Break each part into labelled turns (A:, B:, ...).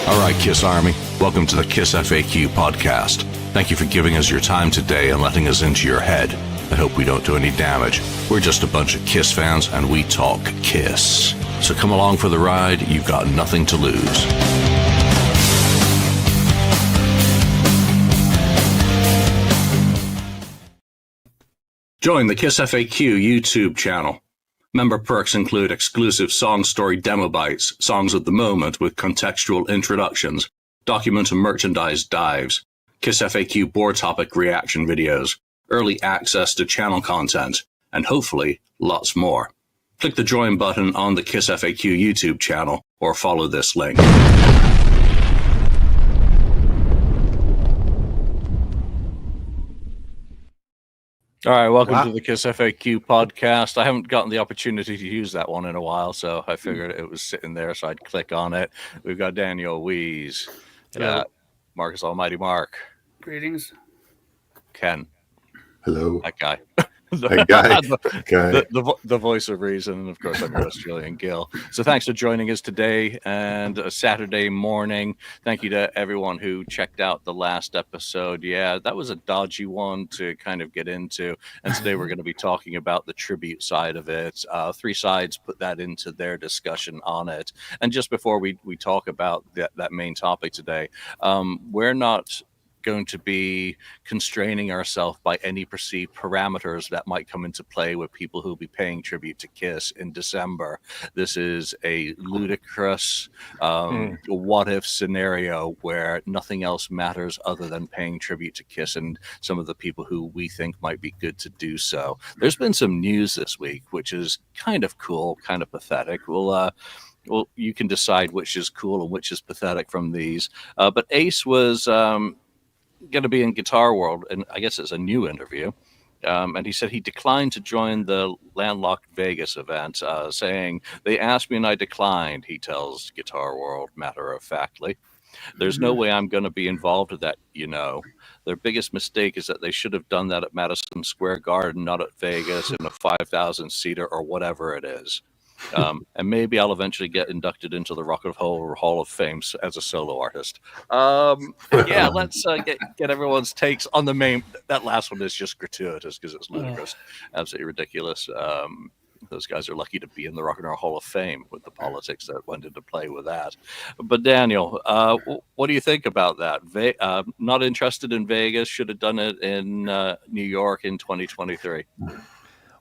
A: All right, Kiss Army, welcome to the KissFAQ podcast. Thank you for giving us your time today and letting us into your head. I hope we don't do any damage. We're just a bunch of Kiss fans and we talk Kiss. So come along for the ride, you've got nothing to lose. Join the KissFAQ YouTube channel. Member perks include exclusive song story demo bites, songs of the moment with contextual introductions, document and merchandise dives, KissFAQ board topic reaction videos, early access to channel content, and hopefully lots more. Click the join button on the KissFAQ YouTube channel or follow this link. All right, welcome to the KissFAQ podcast. I haven't gotten the opportunity to use that one in a while, so I figured it was sitting there, so I'd click on it. We've got Daniel Wees, Marcus Almighty Mark.
B: Greetings.
A: Ken.
C: Hello.
A: That guy.
C: The
A: voice of reason, and of course I'm your Australian Gil. So thanks for joining us today and a Saturday morning. Thank you to everyone who checked out the last episode. Yeah, that was a dodgy one to kind of get into, and today we're going to be talking about the tribute side of it. Three sides put that into their discussion on it. And just before we talk about that main topic today, we're not going to be constraining ourselves by any perceived parameters that might come into play with people who will be paying tribute to Kiss in December. This is a ludicrous what-if scenario where nothing else matters other than paying tribute to Kiss and some of the people who we think might be good to do so. There's been some news this week, which is kind of cool, kind of pathetic. Well, you can decide which is cool and which is pathetic from these. But Ace was going to be in Guitar World, and I guess it's a new interview. And he said he declined to join the Landlocked Vegas event, saying, "They asked me and I declined," he tells Guitar World matter-of-factly. "There's no way I'm going to be involved with that, you know. Their biggest mistake is that they should have done that at Madison Square Garden, not at Vegas in a 5,000-seater or whatever it is. And maybe I'll eventually get inducted into the Rock and Roll Hall of Fame as a solo artist." Yeah, let's get everyone's takes on the main. That last one is just gratuitous because it's ludicrous, absolutely ridiculous. Those guys are lucky to be in the Rock and Roll Hall of Fame with the politics that went into play with that. But Daniel, what do you think about that? Not interested in Vegas, should have done it in New York in 2023.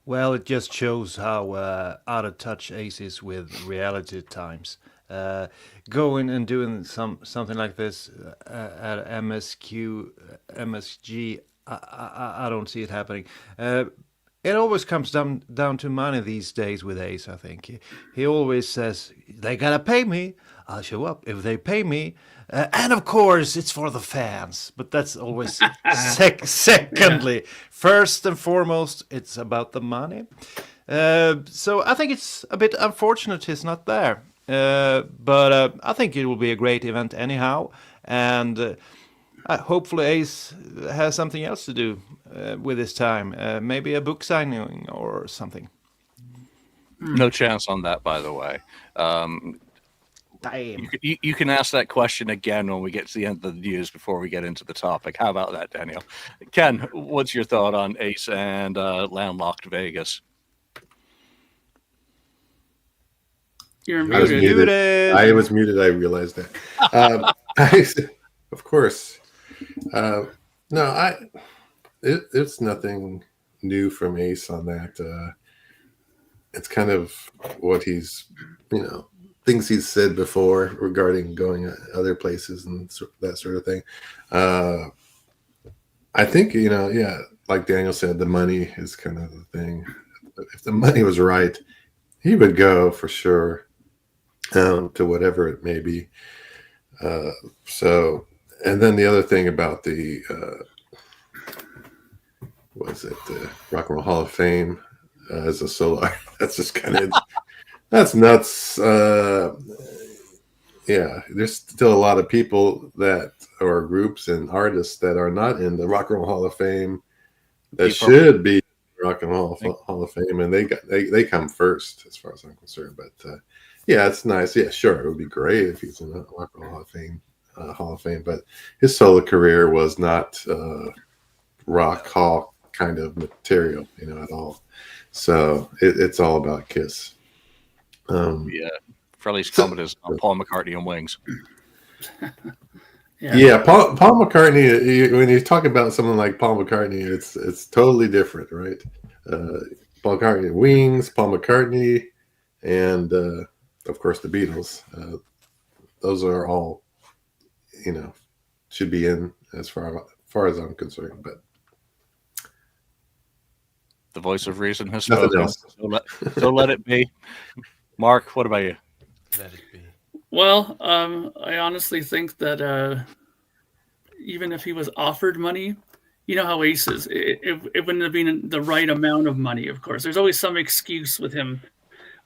D: Well, it just shows how out of touch Ace is with reality at times. Going and doing something like this at MSG, I don't see it happening. It always comes down to money these days with Ace, I think. He always says, "They gotta pay me. I'll show up if they pay me. And of course, it's for the fans." But that's always secondly. First and foremost, it's about the money. So I think it's a bit unfortunate he's not there. But I think it will be a great event anyhow. And hopefully Ace has something else to do with his time. Maybe a book signing or something.
A: No chance on that, by the way. You can ask that question again when we get to the end of the news before we get into the topic. How about that, Daniel? Ken, what's your thought on Ace and Landlocked Vegas?
B: You're
C: I was
B: muted.
C: muted. I was muted. I realized that. Of course. It's nothing new from Ace on that. It's kind of what he's, things he's said before regarding going other places and that sort of thing. I think, like Daniel said, the money is kind of the thing. If the money was right, he would go for sure to whatever it may be. And then the other thing about the, the Rock and Roll Hall of Fame as a solo, that's just kind of, that's nuts. There's still a lot of people or groups and artists that are not in the Rock and Roll Hall of Fame that should be Rock and Roll Hall of Fame, and they come first as far as I'm concerned. But Yeah, it's nice. Yeah, sure, it would be great if he's in the Rock and Roll Hall of Fame, but his solo career was not rock hall kind of material, at all. So it's all about Kiss.
A: Yeah. Frehley's
C: So,
A: comment is on Paul McCartney and Wings.
C: yeah, Paul McCartney. When you talk about someone like Paul McCartney, it's totally different, right? Paul McCartney, Wings, Paul McCartney, and of course the Beatles. Those are all, should be in as far as I'm concerned. But
A: The voice of reason has
C: nothing
A: spoken.
C: else.
A: So let it be. Mark, what about you?
D: Let it be.
B: Well, I honestly think that even if he was offered money, you know how Ace is. It wouldn't have been the right amount of money. Of course, there's always some excuse with him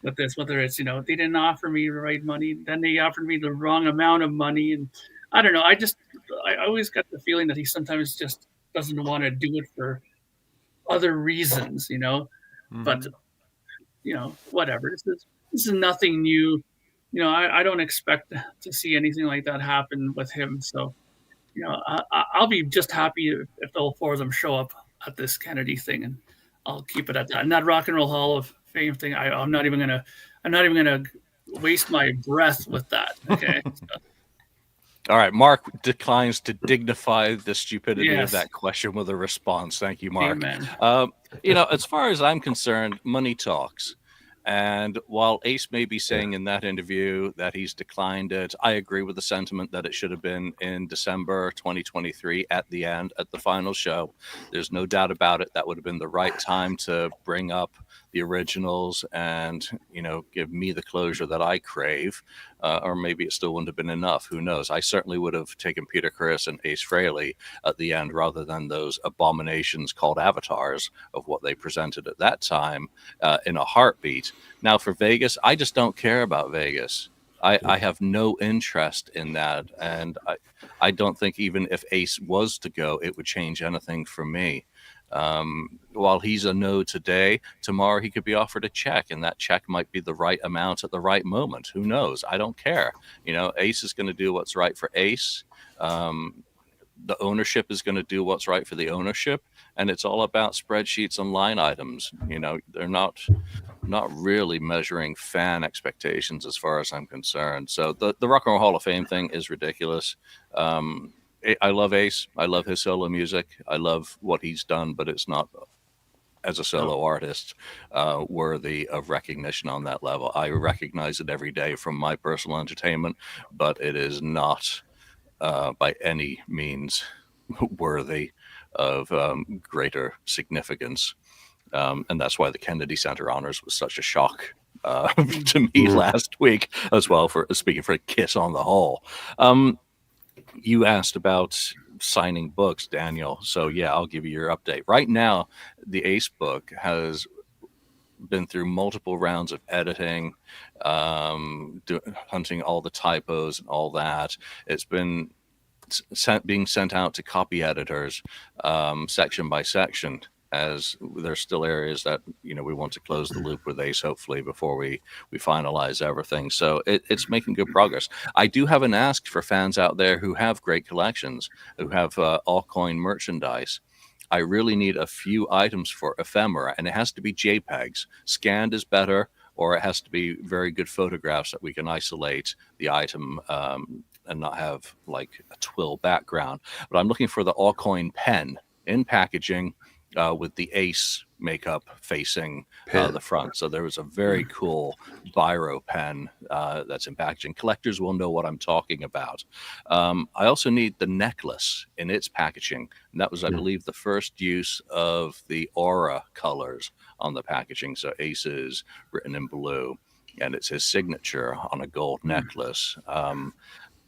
B: with this, whether it's they didn't offer me the right money, then they offered me the wrong amount of money, and I don't know. I always got the feeling that he sometimes just doesn't want to do it for other reasons, But whatever. This is nothing new. I don't expect to see anything like that happen with him. So I'll be just happy if all four of them show up at this Kennedy thing, and I'll keep it at that. And that Rock and Roll Hall of Fame thing, I'm not even gonna waste my breath with that. Okay.
A: All right. Mark declines to dignify the stupidity of
B: Yes.
A: that question with a response. Thank you, Mark.
B: Amen.
A: As far as I'm concerned, money talks. And while Ace may be saying in that interview that he's declined it, I agree with the sentiment that it should have been in December 2023 at the end, at the final show. There's no doubt about it. That would have been the right time to bring up the originals and, give me the closure that I crave. Or maybe it still wouldn't have been enough. Who knows? I certainly would have taken Peter Criss and Ace Frehley at the end rather than those abominations called avatars of what they presented at that time in a heartbeat. Now for Vegas, I just don't care about Vegas. I have no interest in that. And I don't think even if Ace was to go, it would change anything for me. While he's a no today, tomorrow he could be offered a check, and that check might be the right amount at the right moment. Who knows? I don't care. Ace is going to do what's right for Ace. The ownership is going to do what's right for the ownership, and it's all about spreadsheets and line items. They're not really measuring fan expectations as far as I'm concerned. So the Rock and Roll Hall of Fame thing is ridiculous. I love Ace. I love his solo music. I love what he's done, but it's not, as a solo artist, worthy of recognition on that level. I recognize it every day from my personal entertainment, but it is not by any means worthy of greater significance. And that's why the Kennedy Center Honors was such a shock to me last week as well, for speaking for Kiss on the whole. You asked about signing books, Daniel. So yeah, I'll give you your update. Right now, the Ace book has been through multiple rounds of editing, hunting all the typos and all that. It's been being sent out to copy editors section by section, as there's still areas that we want to close the loop with Ace, hopefully, before we finalize everything. So it's making good progress. I do have an ask for fans out there who have great collections, who have all coin merchandise. I really need a few items for ephemera, and it has to be JPEGs. Scanned is better, or it has to be very good photographs that we can isolate the item and not have like a twill background. But I'm looking for the all coin pen in packaging, with the Ace makeup facing the front. So there was a very cool biro pen that's in packaging. Collectors will know what I'm talking about. I also need the necklace in its packaging. And that was, I believe, the first use of the aura colors on the packaging. So Ace is written in blue, and it's his signature on a gold necklace.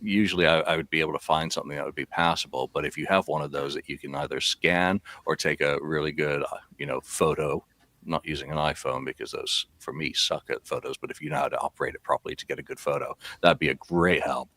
A: Usually I would be able to find something that would be passable, but if you have one of those that you can either scan or take a really good, photo, not using an iPhone because those, for me, suck at photos, but if you know how to operate it properly to get a good photo, that'd be a great help.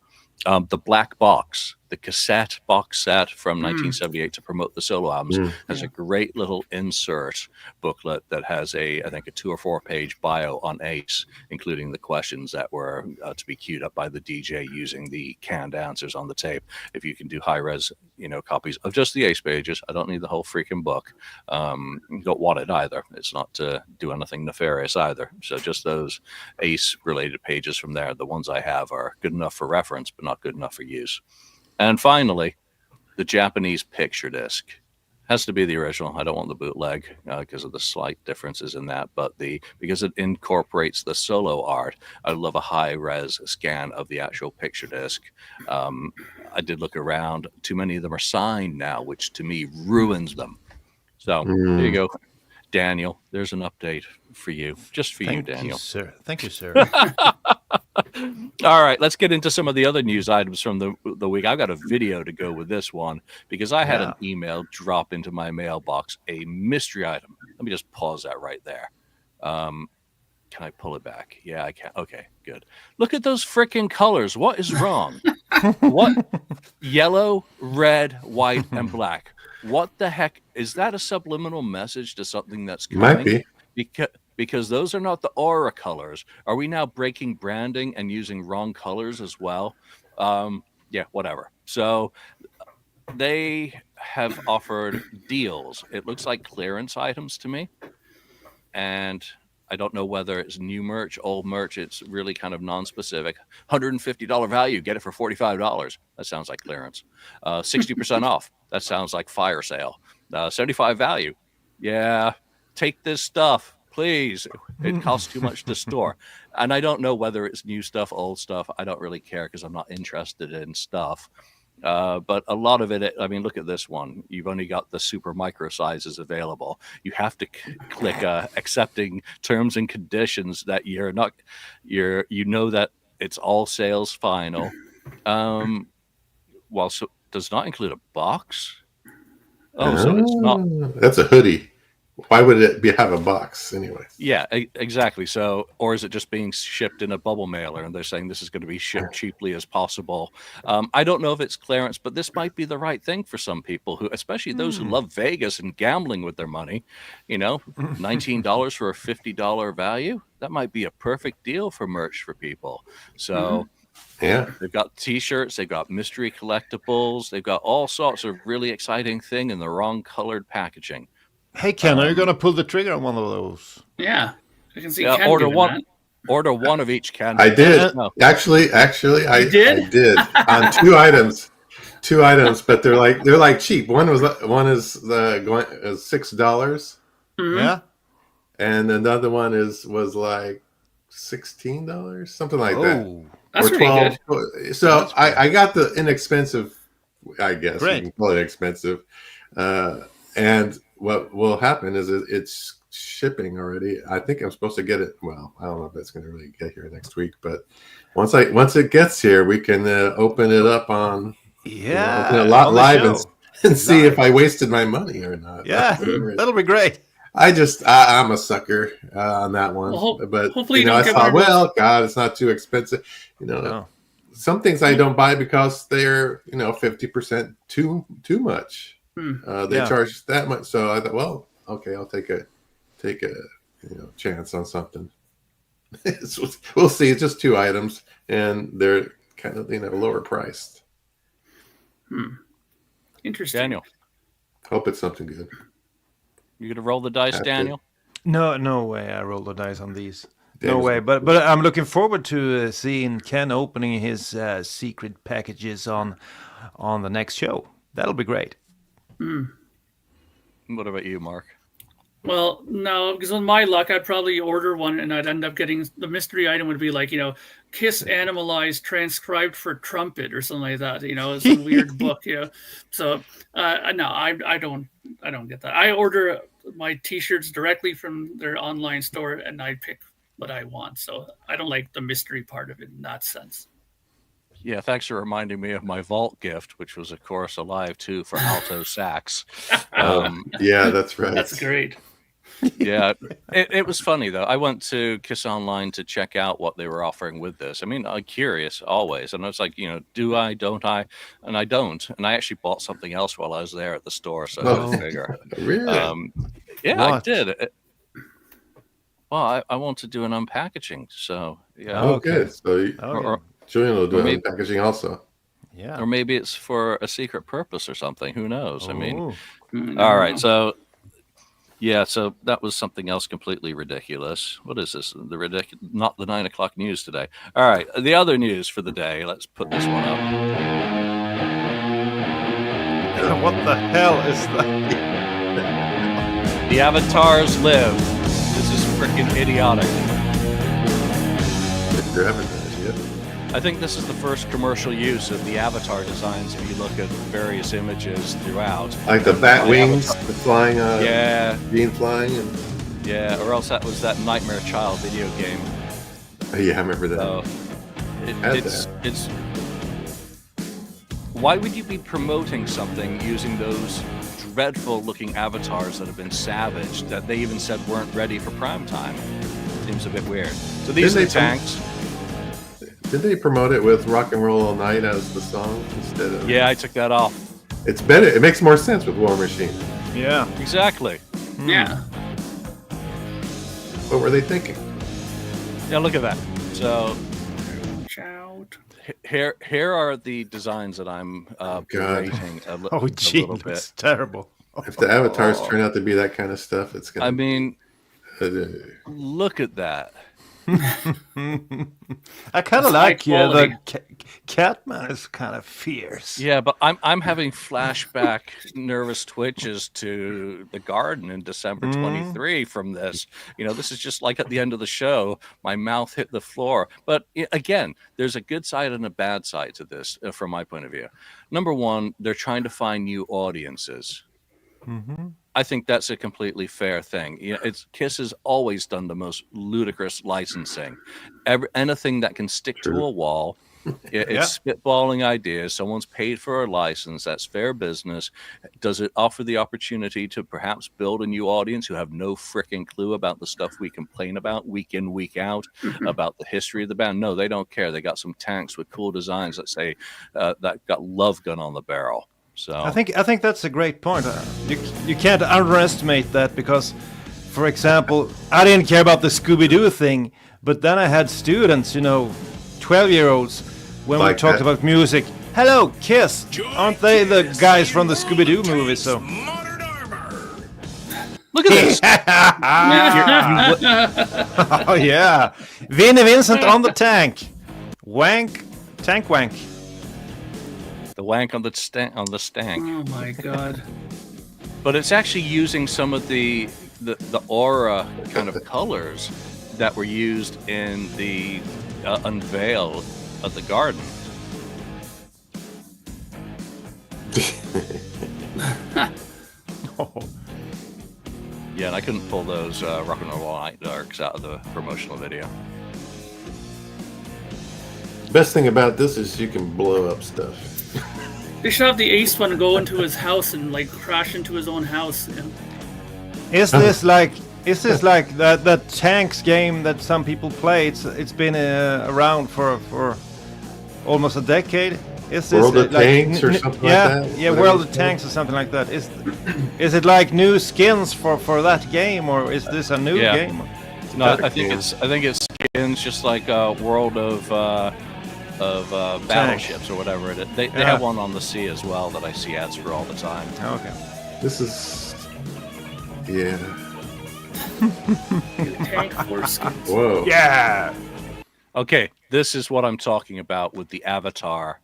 A: The black box the cassette box set from 1978 to promote the solo albums has a great little insert booklet that has I think a 2 or 4 page bio on Ace, including the questions that were to be queued up by the DJ using the canned answers on the tape. If you can do high res, copies of just the Ace pages, I don't need the whole freaking book. Don't want it either. It's not to do anything nefarious either. So just those Ace related pages from there, the ones I have are good enough for reference, but not good enough for use. And finally, the Japanese picture disc has to be the original. I don't want the bootleg because of the slight differences in that, but because it incorporates the solo art, I love a high res scan of the actual picture disc. I did look around. Too many of them are signed now, which to me ruins them. So there you go, Daniel. There's an update for you, just for you, Daniel.
D: Thank you, sir.
A: All right, let's get into some of the other news items from the week. I've got a video to go with this one because I had an email drop into my mailbox, a mystery item. Let me just pause that right there. Can I pull it back? Yeah, I can. Okay, good. Look at those freaking colors. What is wrong? What? Yellow, red, white, and black. What the heck? Is that a subliminal message to something that's coming?
C: Might be.
A: Because those are not the aura colors. Are we now breaking branding and using wrong colors as well? Yeah, whatever. So they have offered deals. It looks like clearance items to me. And I don't know whether it's new merch, old merch. It's really kind of non-specific. $150 value. Get it for $45. That sounds like clearance. 60% off. That sounds like fire sale. 75 value. Yeah, take this stuff. Please, it costs too much to store. And I don't know whether it's new stuff, old stuff. I don't really care because I'm not interested in stuff. But a lot of it, I mean, look at this one. You've only got the super micro sizes available. You have to click accepting terms and conditions that you know that it's all sales final. So does not include a box. So it's not.
C: That's a hoodie. Why would it have a box anyway?
A: Yeah, exactly. So, or is it just being shipped in a bubble mailer and they're saying this is going to be shipped cheaply as possible? I don't know if it's clearance, but this might be the right thing for some people who, especially those who love Vegas and gambling with their money, $19 for a $50 value. That might be a perfect deal for merch for people. So they've got t-shirts, they've got mystery collectibles, they've got all sorts of really exciting thing in the wrong colored packaging.
D: Hey, Ken, are you going to pull the trigger on one of those?
B: Yeah. I can see Ken
A: order
B: doing
A: one.
B: that.
A: Order one of each, Ken.
C: I did.
A: No.
C: Actually, I did on two items, but they're like cheap. One is $6.
D: Yeah.
C: And another one was like $16, something like that.
B: That's
C: or
B: pretty
C: 12.
B: good.
C: So I got the inexpensive, I guess you can call it expensive. And what will happen is it's shipping already. I think I'm supposed to get it. Well, I don't know if it's going to really get here next week, but once it gets here, we can open it up on open it live and see if I wasted my money or not.
D: Yeah, that'll be great.
C: I'm a sucker on that one.
B: Well,
C: but
B: hopefully
C: I thought, God, it's not too expensive. Some things I don't buy because they're 50% too much. They charge that much, so I thought, well, okay, I'll take a chance on something. We'll see. It's just 2 items, and they're kind of lower priced.
B: Interesting.
A: Daniel,
C: hope it's something good.
A: You gonna roll the dice, Daniel?
D: No way. I roll the dice on these. No way. But I'm looking forward to seeing Ken opening his secret packages on the next show. That'll be great.
A: What about you, Mark?
B: Well, no, because with my luck, I'd probably order one and I'd end up getting the mystery item would be like, Kiss Animalized transcribed for trumpet or something like that, some weird book, So, no, I don't get that. I order my t-shirts directly from their online store and I pick what I want. So I don't like the mystery part of it in that sense.
A: Yeah, thanks for reminding me of my vault gift, which was, of course, a live 2 for alto sax.
C: Yeah, that's right.
B: That's great.
A: Yeah, it was funny though. I went to Kiss Online to check out what they were offering with this. I mean, I'm curious always, and I was like, do I, don't I? And I don't. And I actually bought something else while I was there at the store, so
C: Oh.
A: go figure.
C: Really?
A: Yeah, I
D: What?
A: did. Well, I want to do an unpackaging, so yeah.
C: Oh,
D: Okay.
C: good. So
A: Or,
C: Julian will do
A: or maybe-
C: packaging also.
D: Yeah.
A: or maybe it's for a secret purpose or something. Who knows? I mean,
D: Oh.
A: all right, so. Yeah, so that was something else completely ridiculous. What is this? Not the 9 o'clock news today. All right, the other news for the day. Let's put this one up.
D: What the hell is that?
A: The avatars live. This is freaking idiotic.
C: Your avatar, yeah.
A: I think this is the first commercial use of the avatar designs. If you look at various images throughout,
C: Like the bat
A: The
C: wings,
A: avatar.
C: the flying,
A: yeah,
C: being flying, and
A: or else that was that Nightmare Child video game.
C: yeah, I remember that.
A: So
C: Had
A: it's. Why would you be promoting something using those dreadful-looking avatars that have been savaged that they even said weren't ready for prime time? Seems a bit weird. So these
C: Didn't
A: are the
C: they
A: tanks.
C: Did they promote it with "Rock and Roll All Night" as the song instead of?
A: Yeah, I took that off.
C: It's better. It makes more sense with War Machine.
D: Yeah.
A: Exactly.
B: Yeah.
C: What were they thinking?
A: Yeah, look at that. So
B: Watch out.
A: here are the designs that I'm berating a
D: Oh, gee,
A: little bit.
D: that's terrible.
C: If the avatars turn out to be that kind of stuff, it's gonna.
A: I mean,
C: uh,
A: look at that.
D: I kind of
B: It's
D: like
B: high quality.
D: the Catman is kind of fierce.
A: Yeah, but I'm having flashback nervous twitches to the garden in December 23 from this. This is just like at the end of the show, my mouth hit the floor. But again, there's a good side and a bad side to this from my point of view. Number one, they're trying to find new audiences.
D: Mm-hmm.
A: I think that's a completely fair thing. Kiss has always done the most ludicrous licensing. Anything that can stick to a wall, it's spitballing ideas. Someone's paid for a license. That's fair business. Does it offer the opportunity to perhaps build a new audience who have no freaking clue about the stuff we complain about week in, week out, about the history of the band? No, they don't care. They got some tanks with cool designs that say that got Love Gun on the barrel. So
D: I think that's a great point. You can't underestimate that because, for example, I didn't care about the Scooby-Doo thing, but then I had students, 12-year-olds, when we
C: Like
D: talked
C: that.
D: about music. Hello, Kiss! Aren't they the guys from the Scooby-Doo movie? So
E: Modern armor.
A: look at this.
D: oh yeah, Vinnie Vincent on the tank, tank wank.
A: The wank on the stank.
B: Oh my god.
A: But it's actually using some of the aura kind of colors that were used in the unveil of the garden.
D: Oh.
A: Yeah, and I couldn't pull those Rock and Roll All Night darks out of the promotional video.
C: Best thing about this is you can blow up stuff.
B: They should have the Ace one go into his house and crash into his own house.
D: Is this like that tanks game that some people play? It's been around for almost a decade. Is this
C: World of Tanks or something like
D: yeah,
C: that?
D: Yeah,
C: Whatever
D: World
C: it's
D: of Tanks or something like that. Is it like new skins for that game, or is this a new
A: Yeah.
D: game?
A: No, I think it's skins, just like World of battleships or whatever it is. They have one on the sea as well that I see ads for all the time.
D: Okay.
C: This is, yeah.
B: Tank foreskins.
C: Whoa.
D: Yeah.
A: Okay, this is what I'm talking about with the Avatar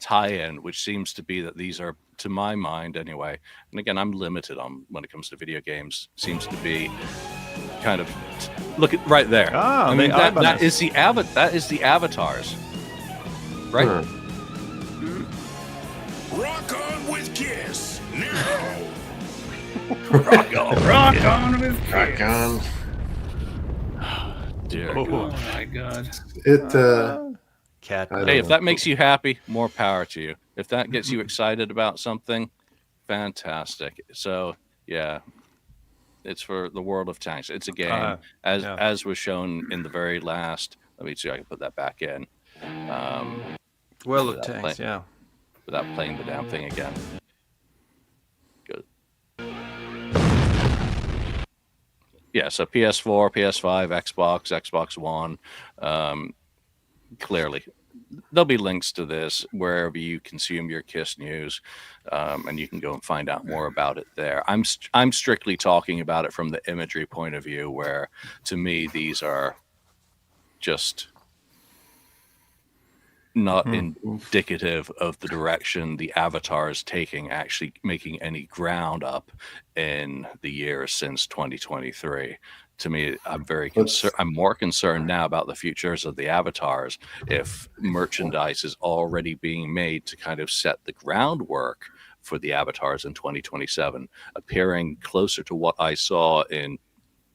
A: tie-in, which seems to be that these are, to my mind anyway, and again, I'm limited on when it comes to video games, seems to be kind of, look at right there.
D: Ah,
A: I mean,
D: they are
A: that is the avatars, right?
C: Huh.
E: Rock on with Kiss. Now.
B: Rock on with
C: Rock
B: Kiss.
C: on.
A: Dear
D: Oh.
A: God.
B: Oh my god.
C: It,
D: Cat.
C: I don't
A: Hey, if
C: know.
A: that makes you happy, more power to you. If that gets you excited about something, fantastic. So, yeah. It's for the World of Tanks. It's a game,
D: yeah.
A: as was shown in the very last. Let me see if I can put that back in.
D: World of
A: without
D: Tanks, yeah.
A: Without playing the damn thing again. Good. Yeah, so PS4, PS5, Xbox, Xbox One. Clearly, there'll be links to this wherever you consume your KISS news, and you can go and find out more about it there. I'm strictly talking about it from the imagery point of view, where to me these are just not indicative of the direction the Avatar is taking, actually making any ground up in the years since 2023. To me, I'm very concerned. I'm more concerned now about the futures of the avatars if merchandise is already being made to kind of set the groundwork for the avatars in 2027, appearing closer to what I saw in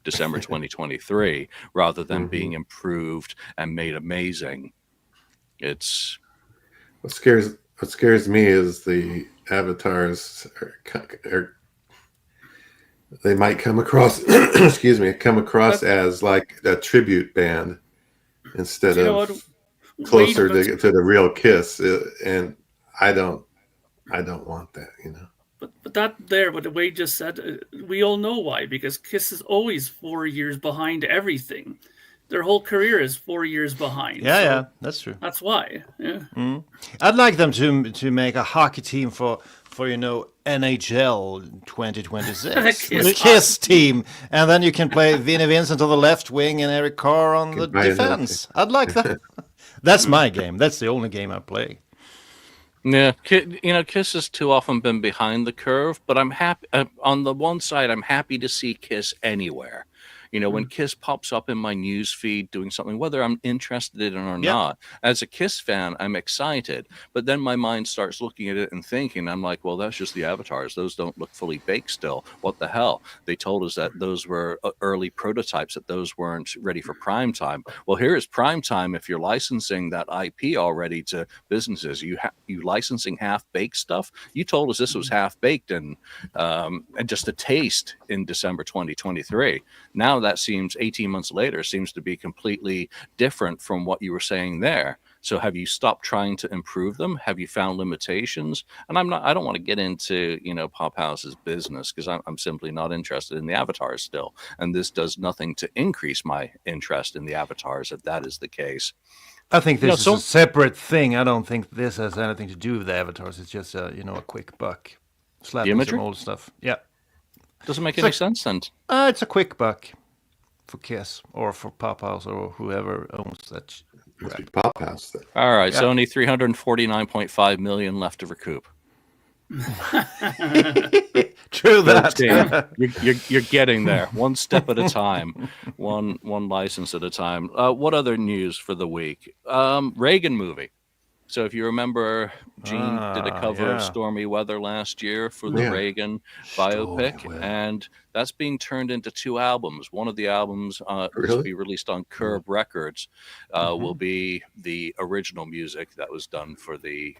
A: December 2023, rather than being improved and made amazing. It's
C: what scares me is the avatars are they might come across as like a tribute band instead of closer to the real KISS, and I don't want that,
B: But what Wade just said, we all know why, because KISS is always 4 years behind everything. Their whole career is 4 years behind.
D: Yeah, that's true.
B: That's why. Yeah.
D: I'd like them to make a hockey team for NHL 2026. The KISS team, and then you can play Vinnie Vincent on the left wing and Eric Carr on the defense. I'd like that. That's my game. That's the only game I play.
A: Yeah, KISS has too often been behind the curve, but I'm happy. On the one side, I'm happy to see KISS anywhere. When KISS pops up in my news feed doing something, whether I'm interested in it or not, as a KISS fan, I'm excited. But then my mind starts looking at it and thinking, I'm like, well, that's just the avatars. Those don't look fully baked still. What the hell? They told us that those were early prototypes, that those weren't ready for prime time. Well, here is prime time if you're licensing that IP already to businesses. You licensing half-baked stuff? You told us this was half-baked and just a taste in December 2023. Now that seems 18 months later seems to be completely different from what you were saying there. So have you stopped trying to improve them? Have you found limitations? And I don't want to get into, Pop House's business, because I'm simply not interested in the avatars still. And this does nothing to increase my interest in the avatars if that is the case.
D: I think this is a separate thing. I don't think this has anything to do with the avatars. It's just a quick buck. Slapping some old stuff. Yeah.
A: Doesn't make any sense then.
D: It's a quick buck for KISS or for Pop House or whoever owns that.
C: Must be Pop House then.
A: All right, so only 349.5 million left to recoup.
D: True that.
A: You're getting there, one step at a time, one license at a time. What other news for the week? Reagan movie. So if you remember, Gene did a cover of Stormy Weather last year for the Reagan biopic, and that's being turned into 2 albums. One of the albums to be released on Curb Records will be the original music that was done for the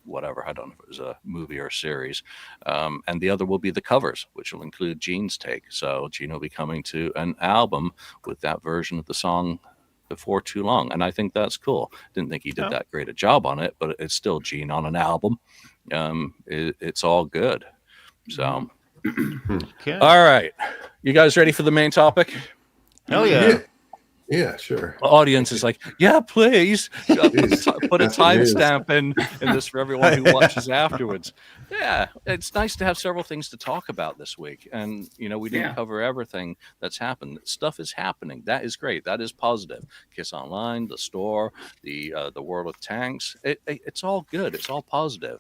A: whatever, I don't know if it was a movie or a series, and the other will be the covers, which will include Gene's take. So Gene will be coming to an album with that version of the song before too long, and I think that's cool. Didn't think he did that great a job on it, but it's still Gene on an album. It's all good. So all right, you guys ready for the main topic?
D: Hell yeah.
C: Yeah, sure.
A: The audience is like, yeah, please. Put a timestamp in this for everyone who watches afterwards. Yeah, it's nice to have several things to talk about this week. And, we didn't cover everything that's happened. Stuff is happening. That is great. That is positive. KISS Online, the store, the World of Tanks. It's all good. It's all positive.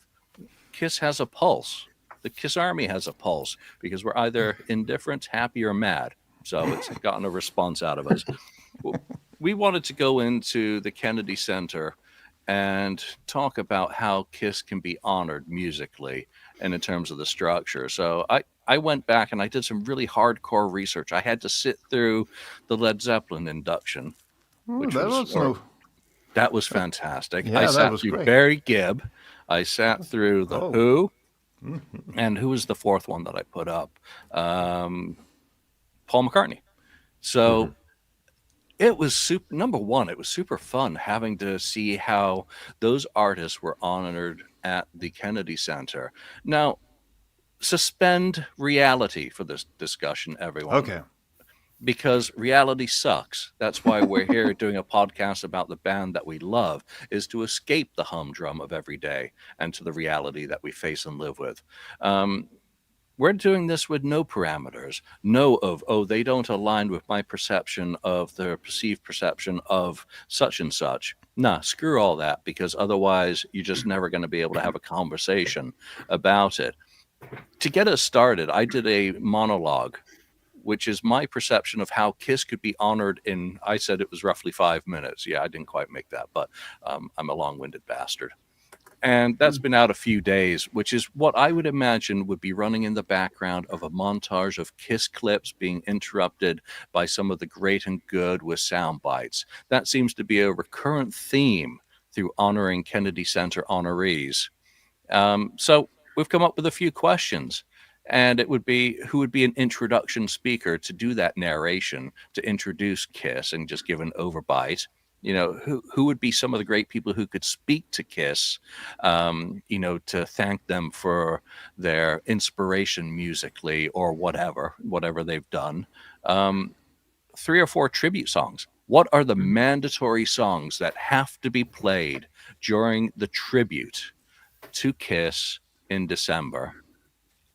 A: KISS has a pulse. The KISS Army has a pulse, because we're either indifferent, happy, or mad. So it's gotten a response out of us. We wanted to go into the Kennedy Center and talk about how KISS can be honored musically and in terms of the structure. So I went back and I did some really hardcore research. I had to sit through the Led Zeppelin induction, that was fantastic.
D: Yeah,
A: I sat
D: was
A: through
D: great.
A: Barry Gibb. I sat through the Who. And who was the fourth one that I put up? Paul McCartney. So it was super. Number one, it was super fun having to see how those artists were honored at the Kennedy Center. Now, suspend reality for this discussion, everyone.
D: Okay.
A: Because reality sucks. That's why we're here doing a podcast about the band that we love, is to escape the humdrum of every day and to the reality that we face and live with. We're doing this with no parameters, they don't align with my perception of the perceived perception of such and such. Nah, screw all that, because otherwise you're just never going to be able to have a conversation about it. To get us started, I did a monologue, which is my perception of how Kiss could be honored in, I said it was roughly 5 minutes. Yeah, I didn't quite make that, but I'm a long-winded bastard. And that's been out a few days, which is what I would imagine would be running in the background of a montage of Kiss clips being interrupted by some of the great and good with sound bites. That seems to be a recurrent theme through honoring Kennedy Center honorees. So we've come up with a few questions. And it would be, who would be an introduction speaker to do that narration, to introduce Kiss and just give an overbite? Who would be some of the great people who could speak to Kiss, to thank them for their inspiration musically or whatever they've done. 3 or 4 tribute songs. What are the mandatory songs that have to be played during the tribute to Kiss in December?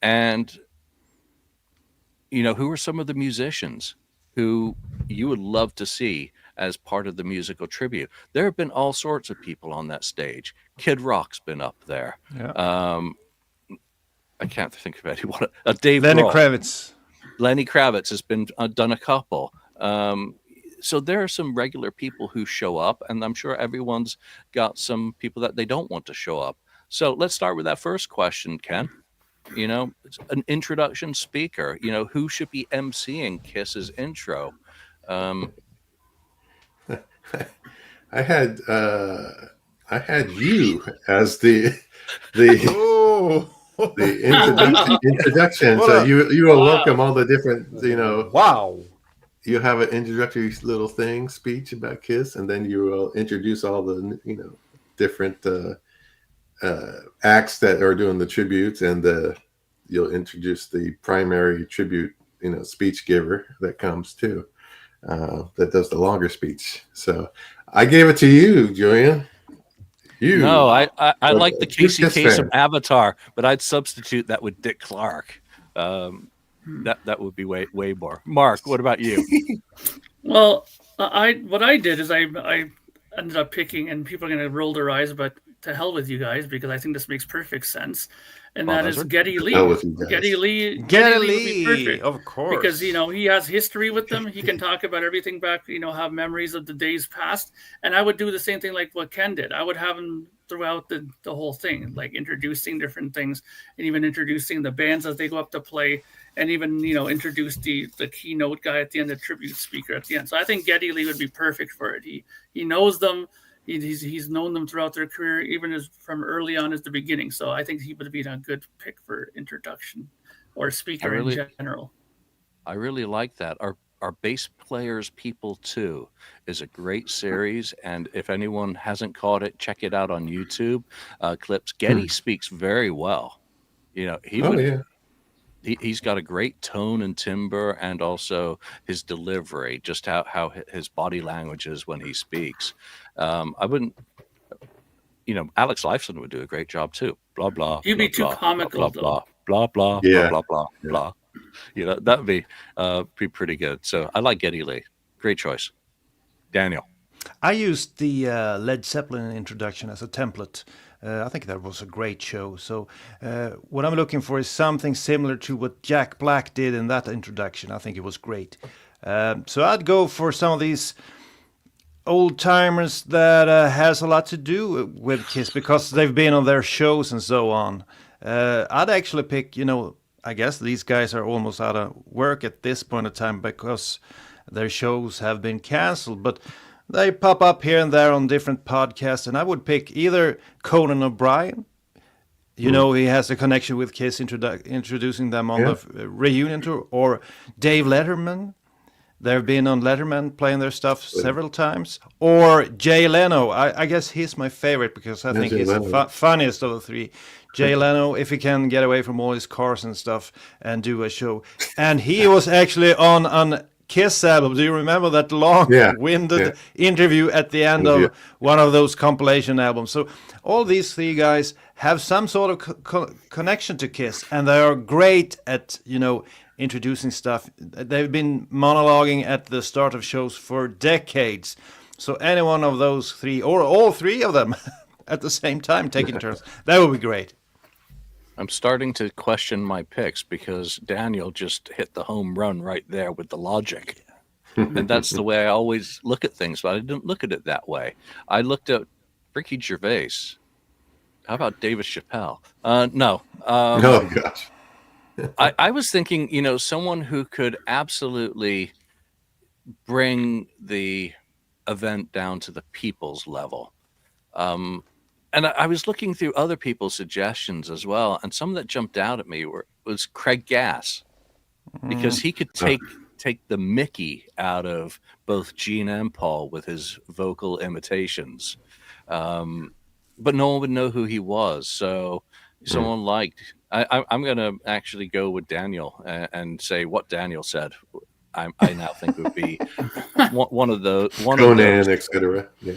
A: And, who are some of the musicians who you would love to see as part of the musical tribute? There have been all sorts of people on that stage. Kid Rock's been up there.
D: Yeah.
A: I can't think of anyone. Dave
D: Lenny
A: Grohl.
D: Kravitz.
A: Lenny Kravitz has been done a couple. So there are some regular people who show up, and I'm sure everyone's got some people that they don't want to show up. So let's start with that first question, Ken. An introduction speaker, who should be emceeing Kiss's intro?
C: I had you as the introduction. So you will welcome all the different,
D: Wow.
C: You have an introductory little speech about Kiss, and then you will introduce all the, different acts that are doing the tributes, and you'll introduce the primary tribute, speech giver that comes too, that does the longer speech. So I gave it to you, Julian.
A: No, I like the Casey Kasem avatar, but I'd substitute that with Dick Clark. That would be way more. Mark, what about you?
B: Well, what I did is I ended up picking, and people are going to roll their eyes, but to hell with you guys, because I think this makes perfect sense. And that is Geddy Lee. Geddy Lee would be perfect,
D: of course,
B: because he has history with them. He can talk about everything back, have memories of the days past. And I would do the same thing like what Ken did. I would have him throughout the whole thing, like introducing different things, and even introducing the bands as they go up to play, and even introduce the keynote guy at the end, the tribute speaker at the end. So I think Geddy Lee would be perfect for it. He knows them. He's known them throughout their career, even from early on as the beginning. So I think he would be a good pick for introduction or speaker in general.
A: I really like that. Our Bass Players People 2 is a great series, and if anyone hasn't caught it, check it out on YouTube. Clips. Geddy speaks very well. He's got a great tone and timbre, and also his delivery, just how his body language is when he speaks. I wouldn't, Alex Lifeson would do a great job too. Blah, blah.
B: He'd be
A: blah,
B: too comical,
A: blah, blah, blah,
C: yeah.
A: blah, blah, blah, blah. That'd be pretty good. So I like Geddy Lee. Great choice. Daniel.
D: I used the Led Zeppelin introduction as a template. I think that was a great show. So what I'm looking for is something similar to what Jack Black did in that introduction. I think it was great. So I'd go for some of these old timers that has a lot to do with Kiss because they've been on their shows and so on. I'd actually pick, I guess these guys are almost out of work at this point in time because their shows have been canceled, but they pop up here and there on different podcasts, and I would pick either Conan O'Brien, You know, he has a connection with Kiss, introducing them on the reunion tour. Or Dave Letterman. They've been on Letterman playing their stuff several times. Or Jay Leno. I guess he's my favorite because I think he's the funniest of the three. Jay Leno, if he can get away from all his cars and stuff and do a show. And he was actually on Kiss album. Do you remember that long-winded interview at the end of one of those compilation albums? So all these three guys have some sort of connection to Kiss, and they are great at, introducing stuff. They've been monologuing at the start of shows for decades. So any one of those three, or all three of them at the same time, taking turns, that would be great.
A: I'm starting to question my picks because Daniel just hit the home run right there with the logic. And that's the way I always look at things, but I didn't look at it that way. I looked at Ricky Gervais. How about David Chappelle? No.
C: Oh, gosh.
A: I was thinking, someone who could absolutely bring the event down to the people's level. And I was looking through other people's suggestions as well, and some that jumped out at me was Craig Gass, because he could take the Mickey out of both Gene and Paul with his vocal imitations, but no one would know who he was. So someone I'm going to actually go with Daniel and say what Daniel said. I now think would be one of those.
C: Conan, etc. Yeah.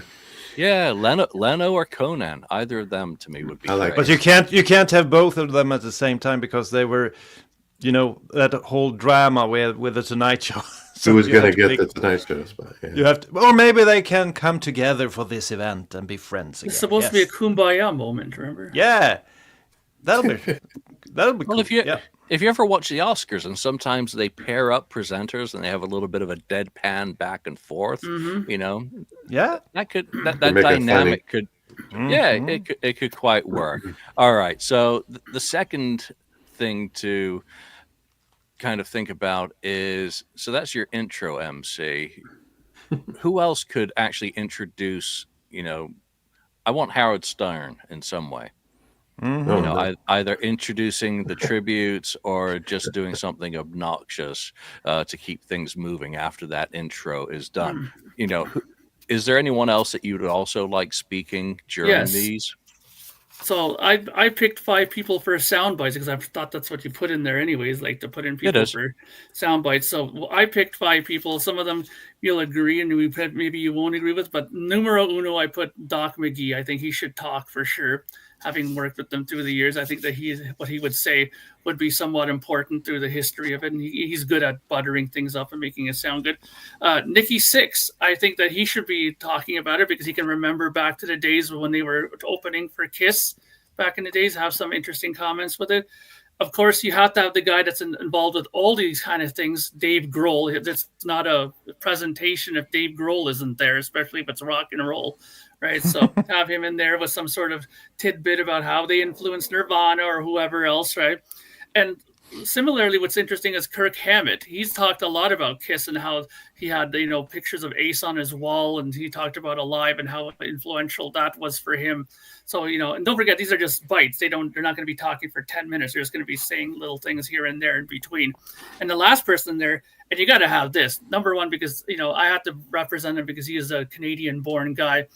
A: Yeah, Leno or Conan, either of them to me would be. Great.
D: But you can't have both of them at the same time because they were, that whole drama with the Tonight Show. So
C: who was going to get the Tonight Show spot? Yeah.
D: You have to, or maybe they can come together for this event and be friends again.
B: It's supposed to be a kumbaya moment, remember?
D: Yeah, that'll be cool.
A: Well, if you ever watch the Oscars, and sometimes they pair up presenters and they have a little bit of a deadpan back and forth,
D: yeah,
A: that dynamic could, it could quite work. All right, so the second thing to kind of think about is, so that's your intro MC. Who else could actually introduce? I want Howard Stern in some way. Either introducing the tributes or just doing something obnoxious to keep things moving after that intro is done. Is there anyone else that you would also like speaking during these?
B: So I picked 5 people for sound bites because I thought that's what you put in there anyways, like to put in people for sound bites. So I picked 5 people. Some of them you'll agree and maybe you won't agree with, but numero uno, I put Doc McGee. I think he should talk for sure. Having worked with them through the years, I think that what he would say would be somewhat important through the history of it. And he's good at buttering things up and making it sound good. Nikki Sixx, I think that he should be talking about it because he can remember back to the days when they were opening for Kiss back in the days, have some interesting comments with it. Of course, you have to have the guy that's involved with all these kind of things, Dave Grohl. It's not a presentation if Dave Grohl isn't there, especially if it's rock and roll. Right, so have him in there with some sort of tidbit about how they influenced Nirvana or whoever else, right? And similarly, what's interesting is Kirk Hammett. He's talked a lot about Kiss and how he had, pictures of Ace on his wall, and he talked about Alive and how influential that was for him. So, and don't forget, these are just bites. They're not going to be talking for 10 minutes. They're just going to be saying little things here and there in between. And the last person there, and you got to have this, number one, because, I have to represent him because he is a Canadian-born guy.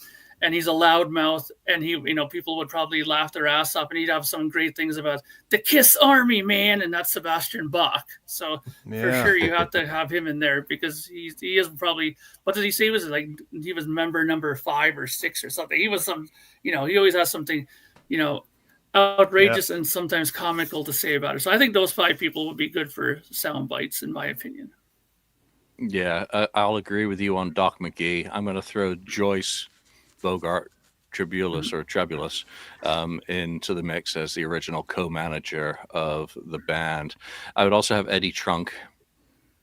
B: And he's a loudmouth, and people would probably laugh their ass off, and he'd have some great things about the Kiss Army, man, and that's Sebastian Bach. So for sure, you have to have him in there because he is probably, what did he say? Was it like he was member number 5 or 6 or something? He was some, he always has something, outrageous and sometimes comical to say about it. So I think those 5 people would be good for sound bites, in my opinion.
A: Yeah, I'll agree with you on Doc McGee. I'm going to throw Joyce Bogart Tribulus into the mix as the original co-manager of the band. I would also have Eddie Trunk.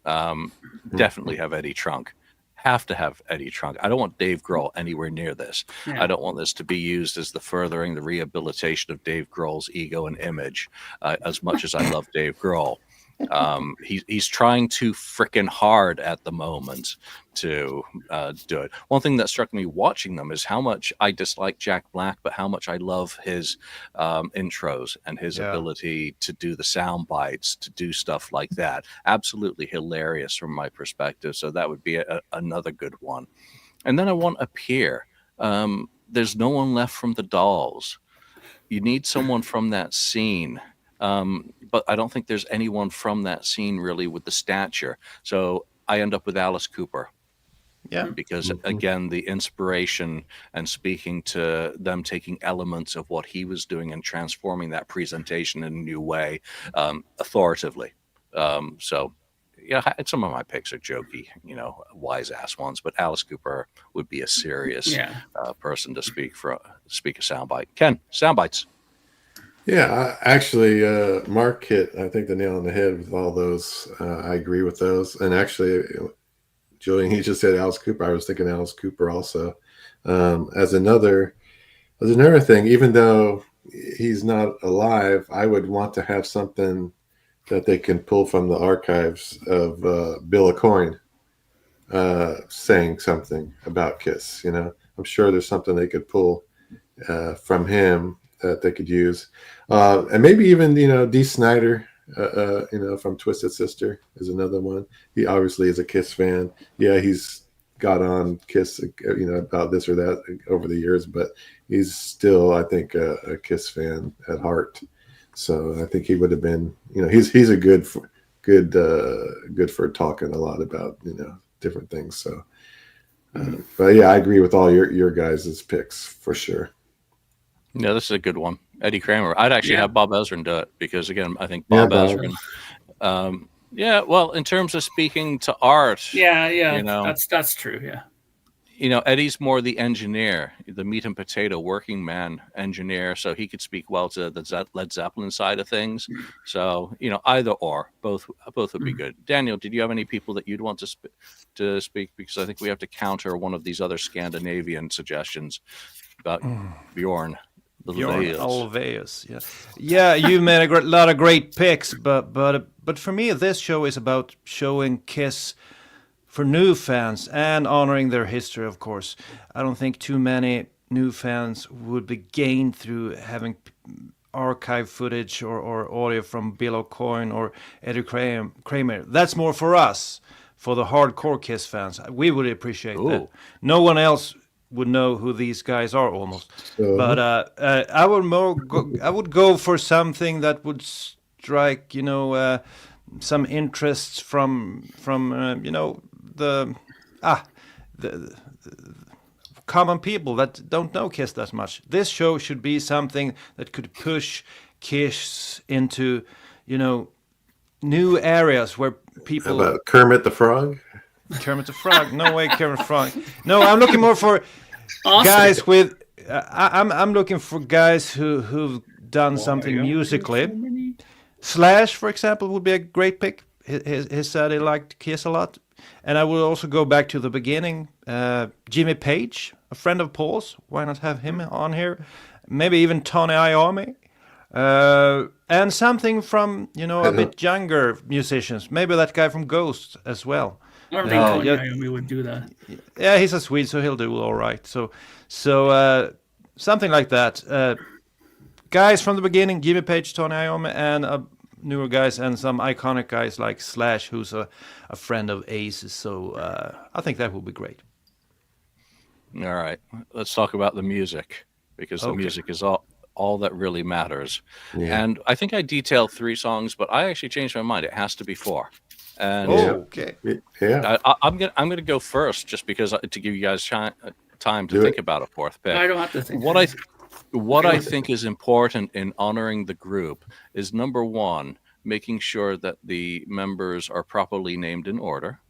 A: Definitely have Eddie Trunk. Have to have Eddie Trunk. I don't want Dave Grohl anywhere near this. Yeah. I don't want this to be used as the rehabilitation of Dave Grohl's ego and image, as much as I love Dave Grohl. He's trying too frickin' hard at the moment to do it. One thing that struck me watching them is how much I dislike Jack Black, but how much I love his intros and his ability to do the sound bites, to do stuff like that. Absolutely hilarious from my perspective. So that would be another good one. And then I want a peer. There's no one left from the Dolls. You need someone from that scene. But I don't think there's anyone from that scene really with the stature. So I end up with Alice Cooper.
D: Yeah.
A: Because again, the inspiration and speaking to them, taking elements of what he was doing and transforming that presentation in a new way, authoritatively. So yeah, some of my picks are jokey, wise ass ones, but Alice Cooper would be a serious person to speak a soundbite. Ken, soundbites.
C: Yeah, actually, Mark hit, I think, the nail on the head with all those. I agree with those. And actually, Julian, he just said Alice Cooper. I was thinking Alice Cooper also. As another thing, even though he's not alive, I would want to have something that they can pull from the archives of Bill Aucoin saying something about Kiss. I'm sure there's something they could pull from him that they could use, and maybe even Dee Snider, from Twisted Sister is another one. He obviously is a Kiss fan. Yeah, he's got on Kiss, about this or that over the years, but he's still, I think, a Kiss fan at heart. So I think he would have been, he's a good for talking a lot about different things. So, but yeah, I agree with all your guys' picks for sure.
A: Yeah, this is a good one. Eddie Kramer. I'd actually have Bob Ezrin do it because, again, I think Bob Ezrin. Well, in terms of speaking to art.
B: That's true. Yeah.
A: Eddie's more the engineer, the meat and potato working man engineer, so he could speak well to the Led Zeppelin side of things. So, either or, both would be good. Daniel, did you have any people that you'd want to speak? Because I think we have to counter one of these other Scandinavian suggestions about Bjorn.
D: Ulvaeus, yeah. You made a lot of great picks, but for me, this show is about showing Kiss for new fans and honoring their history. Of course, I don't think too many new fans would be gained through having archive footage or audio from Bill Aucoin or Eddie Kramer. That's more for us, for the hardcore Kiss fans. We would appreciate that. No one else would know who these guys are almost. But I would go for something that would strike some interests from the common people that don't know Kiss that much. This show should be something that could push Kiss into new areas where people.
C: How about Kermit the Frog?
D: Kermit the Frog? No way, Kermit the Frog. No, I'm looking more for guys with. I'm looking for guys who've done something musically. Slash, for example, would be a great pick. He said he liked Kiss a lot, and I will also go back to the beginning. Jimmy Page, a friend of Paul's. Why not have him on here? Maybe even Tony Iommi. And something from a bit younger musicians. Maybe that guy from Ghost as well.
B: I don't think Tony Iommi would do that.
D: Yeah, he's a Swede, so he'll do all right. So something like that. Guys from the beginning: Jimmy Page, Tony Iommi, and newer guys, and some iconic guys like Slash, who's a friend of Ace's. So I think that would be great.
A: All right, let's talk about the music, because the music is all that really matters. Yeah. And I think I detailed 3 songs, but I actually changed my mind. It has to be 4. And I'm gonna go first, just because to give you guys time to think about a 4th pick.
B: I don't have to think.
A: What I think is important in honoring the group is, number 1, making sure that the members are properly named in order.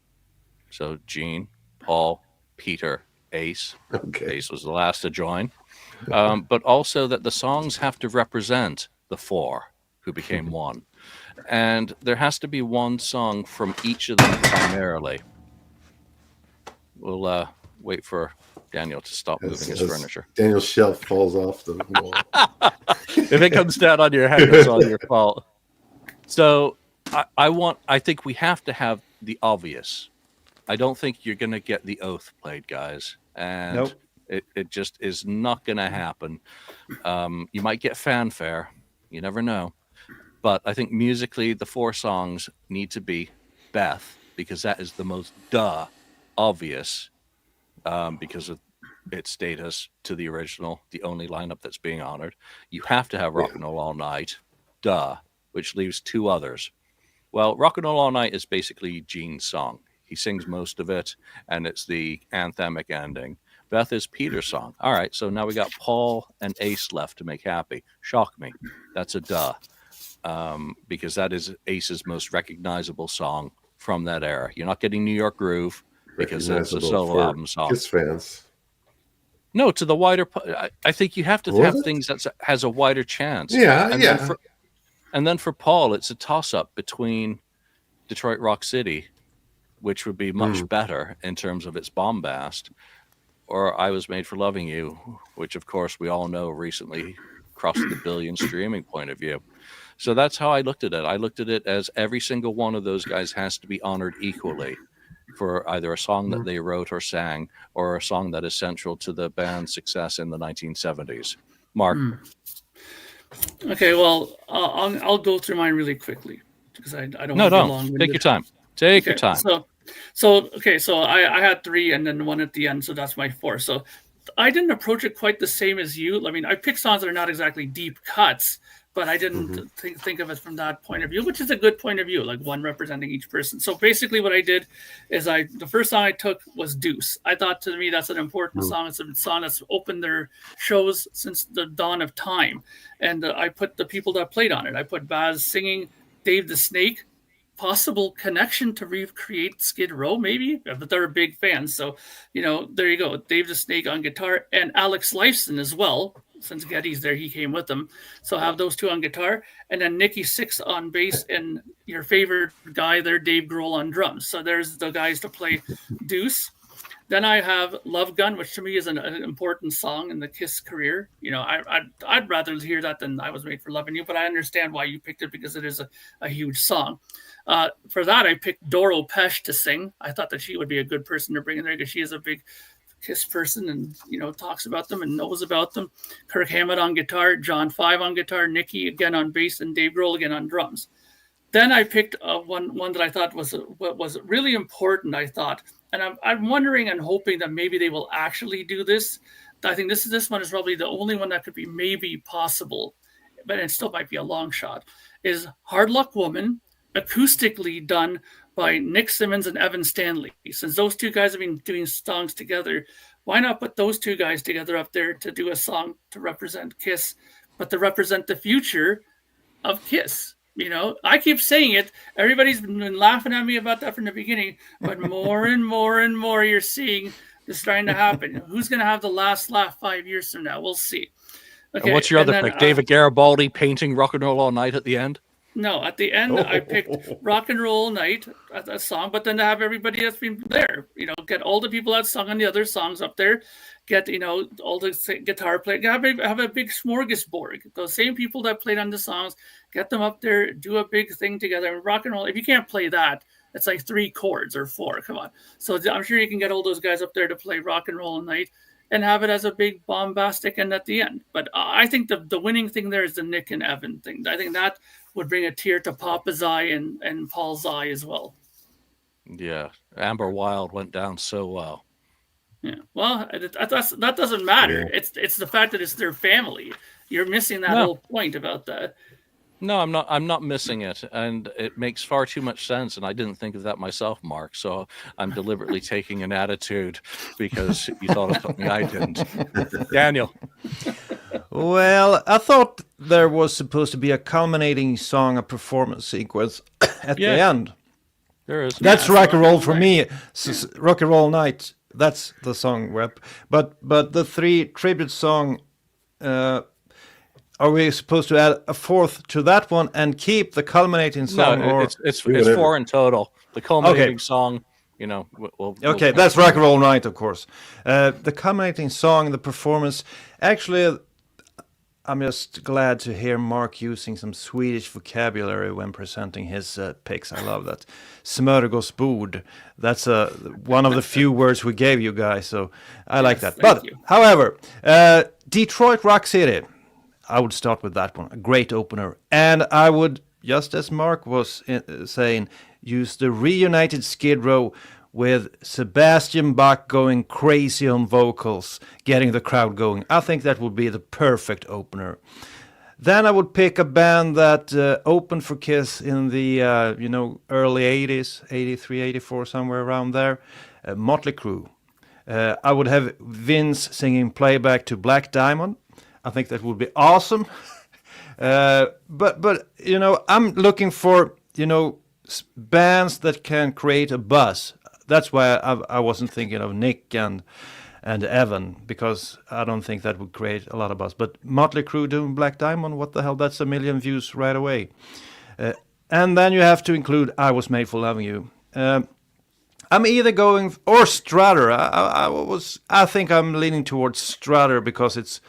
A: So Gene, Paul, Peter, Ace. Okay. Ace was the last to join. But also that the songs have to represent the 4 who became 1. And there has to be 1 song from each of them primarily. We'll wait for Daniel to stop moving his furniture.
C: Daniel's shelf falls off the wall.
A: If it comes down on your head, it's all your fault. So I think we have to have the obvious. I don't think you're going to get the oath played, guys, and
D: Nope.
A: it just is not going to happen. You might get fanfare, you never know, but I think musically the 4 songs need to be Beth, because that is the most obvious, because of its status to the original, the only lineup that's being honored. You have to have Rock and Roll All Night, which leaves 2 others. Well, Rock and Roll All Night is basically Gene's song. He sings most of it, and it's the anthemic ending. Beth is Peter's song. All right, so now we got Paul and Ace left to make happy. Shock me. That's a because that is Ace's most recognizable song from that era. You're not getting New York Groove because it's a solo album song.
C: Kiss fans.
A: No, to the wider. I think you have to have things that has a wider chance.
C: Yeah,
A: And then for Paul, it's a toss-up between Detroit Rock City, which would be much better in terms of its bombast, or I Was Made for Loving You, which, of course, we all know recently crossed the billion streaming point of view. So that's how I looked at it. I looked at it as every single one of those guys has to be honored equally for either a song that they wrote or sang, or a song that is central to the band's success in the 1970s. Mark?
B: Okay, well, I'll go through mine really quickly because I don't
A: No,
B: want to be long-winded.
A: take your time. Take your time.
B: So I had 3 and then 1 at the end, so that's my 4. So I didn't approach it quite the same as you. I mean, I picked songs that are not exactly deep cuts, but I didn't think of it from that point of view, which is a good point of view, like one representing each person. So basically what I did is the first song I took was Deuce. I thought, to me, that's an important song. It's a song that's opened their shows since the dawn of time. And I put the people that played on it. I put Baz singing, Dave the Snake, possible connection to recreate Skid Row, maybe, but they're big fans. So, there you go. Dave the Snake on guitar, and Alex Lifeson as well. Since Getty's there, he came with them. So have those 2 on guitar, and then Nikki Sixx on bass, and your favorite guy there, Dave Grohl, on drums. So there's the guys to play Deuce. Then I have Love Gun, which to me is an important song in the Kiss career. I'd rather hear that than I Was Made for Loving You, but I understand why you picked it because it is a huge song. For that, I picked Doro Pesch to sing. I thought that she would be a good person to bring in there because she is a big Kiss person and, talks about them and knows about them. Kirk Hammett on guitar, John Five on guitar, Nikki again on bass, and Dave Grohl again on drums. Then I picked one that I thought was really important, I thought. And I'm wondering and hoping that maybe they will actually do this. I think this one is probably the only one that could be maybe possible, but it still might be a long shot, is Hard Luck Woman, acoustically done by Nick Simmons and Evan Stanley. Since those 2 guys have been doing songs together, why not put those 2 guys together up there to do a song to represent Kiss, but to represent the future of Kiss? I keep saying it. Everybody's been laughing at me about that from the beginning, but more and more and more you're seeing this starting to happen. Who's going to have the last laugh 5 years from now? We'll see. Okay,
A: and what's your other pick? David Garibaldi painting Rock and Roll All Night at the end?
B: No, at the end, I picked Rock and Roll Night, a song, but then to have everybody that's been there, get all the people that sung on the other songs up there, get, all the guitar play, have a big smorgasbord. Those same people that played on the songs, get them up there, do a big thing together. And rock and roll, if you can't play that, it's like 3 chords or 4, come on. So I'm sure you can get all those guys up there to play Rock and Roll Night and have it as a big bombastic end at the end. But I think the winning thing there is the Nick and Evan thing. I think that would bring a tear to Papa's eye and Paul's eye as well.
A: Yeah, Amber Wild went down so well.
B: Yeah, well, that doesn't matter. Yeah. It's the fact that it's their family. You're missing that whole point about that.
A: No, I'm not missing it, and it makes far too much sense. And I didn't think of that myself, Mark. So I'm deliberately taking an attitude because you thought of something I didn't. Daniel.
D: Well, I thought there was supposed to be a culminating song, a performance sequence at the end.
A: There is.
D: That's rock and roll for me. Rock and Roll Night. That's the song rep. But the 3 tribute song. Are we supposed to add a 4th to that one and keep the culminating song?
A: No, it's 4 in total. The culminating song, we'll
D: that's Rock and Roll Night, of course. The culminating song, the performance. Actually, I'm just glad to hear Mark using some Swedish vocabulary when presenting his picks. I love that. Smörgåsbord. That's one of the few words we gave you guys, so I like that.
B: Thank
D: But,
B: you.
D: however, Detroit Rock City. I would start with that one. A great opener. And I would, just as Mark was saying, use the reunited Skid Row with Sebastian Bach going crazy on vocals, getting the crowd going. I think that would be the perfect opener. Then I would pick a band that opened for Kiss in the early 80s, 83, 84, somewhere around there, Motley Crue. I would have Vince singing playback to Black Diamond. I think that would be awesome. But I'm looking for bands that can create a buzz. That's why I wasn't thinking of Nick and Evan, because I don't think that would create a lot of buzz. But Motley Crue doing Black Diamond, what the hell? That's 1 million views right away. And then you have to include I Was Made for Loving You. I'm either going or Strutter. I think I'm leaning towards Strutter because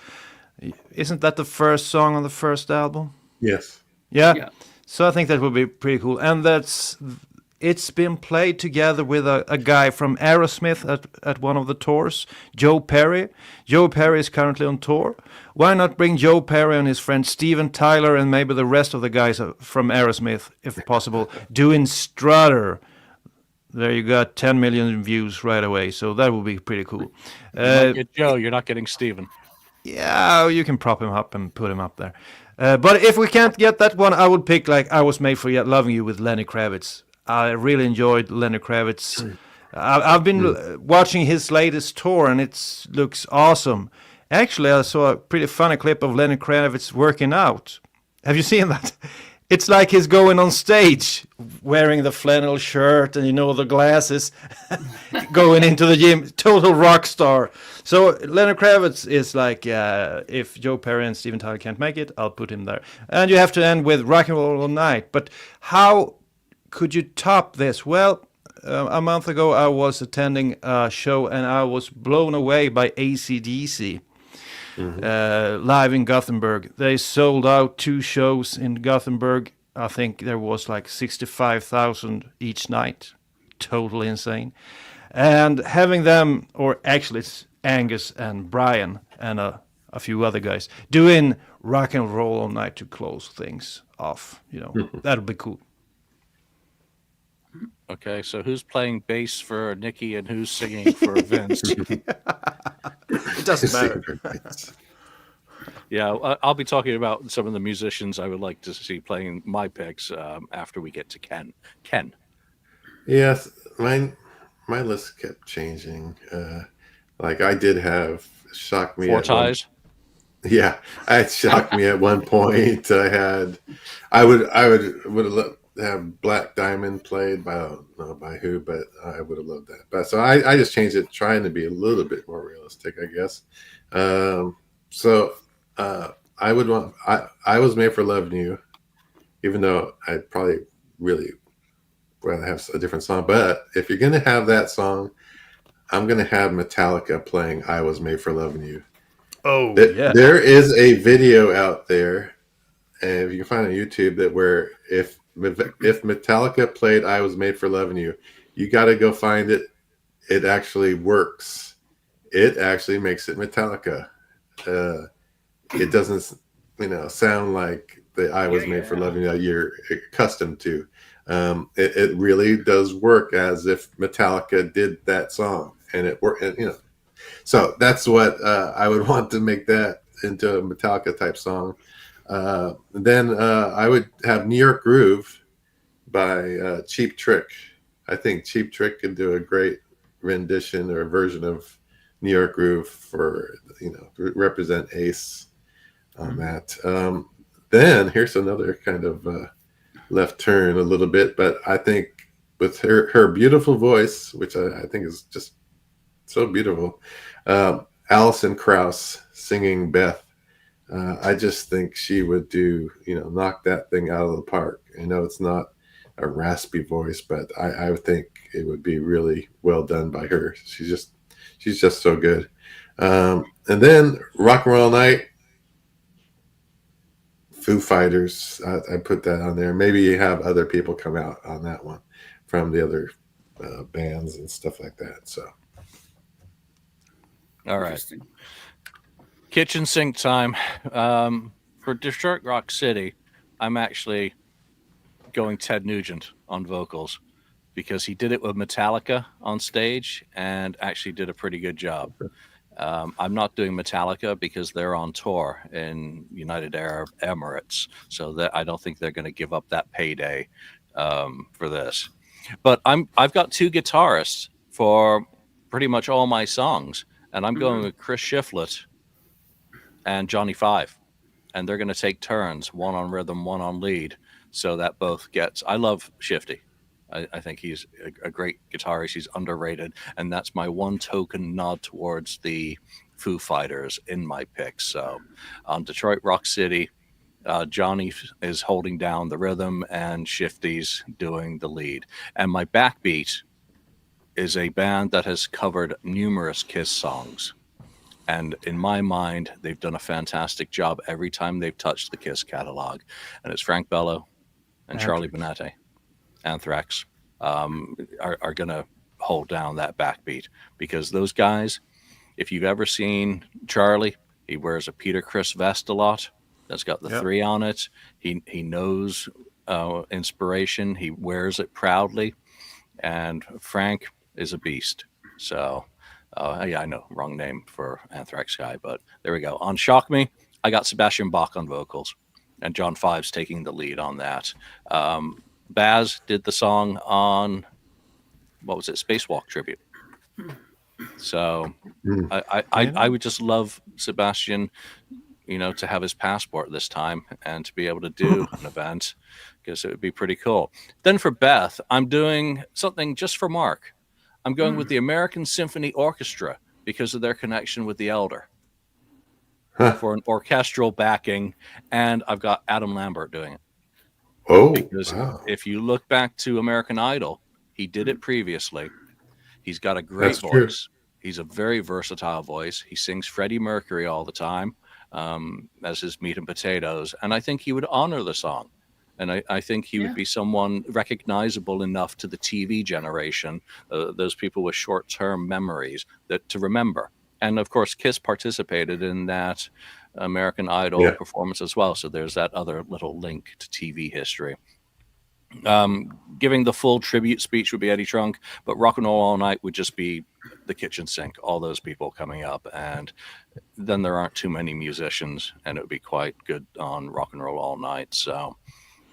D: isn't that the first song on the first album?
C: Yes.
D: Yeah. So I think that would be pretty cool. And it's been played together with a guy from Aerosmith at one of the tours, Joe Perry. Joe Perry is currently on tour. Why not bring Joe Perry and his friend Steven Tyler and maybe the rest of the guys from Aerosmith, if possible, doing Strutter? There you got 10 million views right away, so that would be pretty cool.
A: You might get Joe, you're not getting Steven.
D: Yeah, you can prop him up and put him up there. But if we can't get that one, I would pick like I Was Made for Loving You with Lenny Kravitz. I really enjoyed Lenny Kravitz. I've been watching his latest tour, and it looks awesome. Actually, I saw a pretty funny clip of Lenny Kravitz working out. Have you seen that? It's like he's going on stage wearing the flannel shirt and the glasses, going into the gym, total rock star. So Lenny Kravitz is like, if Joe Perry and Steven Tyler can't make it, I'll put him there. And you have to end with Rock and Roll All Night. But how could you top this? Well, a month ago I was attending a show and I was blown away by AC/DC. Live in Gothenburg. They sold out 2 shows in Gothenburg. I think there was like 65,000 each night. Totally insane. And having them, or actually it's Angus and Brian and a few other guys, doing Rock and Roll All Night to close things off. That'll be cool.
A: Okay, so who's playing bass for Nikki and who's singing for Vince?
D: It doesn't matter.
A: Yeah, I'll be talking about some of the musicians I would like to see playing my picks after we get to Ken. Ken.
C: Yes, my list kept changing. Like I did have Shock Me.
A: Four Ties.
C: Yeah, it shocked me at one point. I would have Black Diamond played by, I don't know by who, but I would have loved that. But so I just changed it, trying to be a little bit more realistic, I guess. I would want I Was Made for Loving You, even though I'd probably really rather have a different song. But if you're gonna have that song, I'm gonna have Metallica playing I Was Made for Loving You.
D: Oh, yeah.
C: There is a video out there, and you can find on YouTube that where if Metallica played I Was Made for Loving You, you got to go find it. It actually works. It actually makes it Metallica. It doesn't, sound like the I Was Made for Loving You that you're accustomed to. It really does work as if Metallica did that song, and it worked. So that's what I would want to make that into a Metallica type song. Then I would have New York Groove by Cheap Trick. I think Cheap Trick could do a great rendition or version of New York Groove for, represent Ace on that. Then here's another kind of left turn a little bit, but I think with her beautiful voice, which I think is just so beautiful, Alison Krauss singing Beth. I just think she would do, knock that thing out of the park. I know it's not a raspy voice, but I would think it would be really well done by her. She's just so good. And then Rock and Roll Night. Foo Fighters. I put that on there. Maybe you have other people come out on that one from the other bands and stuff like that. So,
A: All right. Kitchen sink time. For Detroit Rock City, I'm actually going Ted Nugent on vocals because he did it with Metallica on stage and actually did a pretty good job. I'm not doing Metallica because they're on tour in United Arab Emirates, so that I don't think they're going to give up that payday for this. But I've got two guitarists for pretty much all my songs, and I'm going with Chris Shiflett and Johnny Five, and they're going to take turns, one on rhythm, one on lead, so that both gets. I love Shifty. I think he's a great guitarist. He's underrated, and that's my one token nod towards the Foo Fighters in my picks. So on Detroit Rock City, Johnny is holding down the rhythm and Shifty's doing the lead. And my backbeat is a band that has covered numerous Kiss songs. And in my mind, they've done a fantastic job every time they've touched the Kiss catalog. And it's Frank Bello and Charlie Benante. Anthrax are going to hold down that backbeat because those guys, if you've ever seen Charlie, he wears a Peter Criss vest a lot. That's got the 3 on it. He knows inspiration. He wears it proudly. And Frank is a beast. So, yeah, I know, wrong name for Anthrax guy, but there we go. On Shock Me, I got Sebastian Bach on vocals, and John Five's taking the lead on that. Baz did the song on, what was it, Spacewalk Tribute. So I would just love Sebastian, to have his passport this time and to be able to do an event because it would be pretty cool. Then for Beth, I'm doing something just for Mark. I'm going with the American Symphony Orchestra because of their connection with the Elder for an orchestral backing, and I've got Adam Lambert doing it.
C: Oh,
A: because if you look back to American Idol, he did it previously. He's got a great voice. True. He's a very versatile voice. He sings Freddie Mercury all the time as his meat and potatoes. And I think he would honor the song. And I think he would be someone recognizable enough to the TV generation, those people with short-term memories to remember. And, of course, Kiss participated in that American Idol performance as well. So there's that other little link to TV history. Giving the full tribute speech would be Eddie Trunk, but Rock and Roll All Night would just be the kitchen sink, all those people coming up. And then there aren't too many musicians, and it would be quite good on Rock and Roll All Night. So,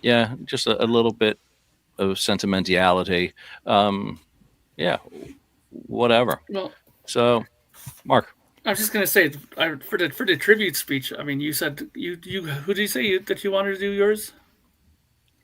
A: yeah, just a little bit of sentimentality. Yeah, whatever.
B: Well,
A: so, Mark.
B: I was just going to say, for the tribute speech, I mean, you said, who did you say that you wanted to do yours?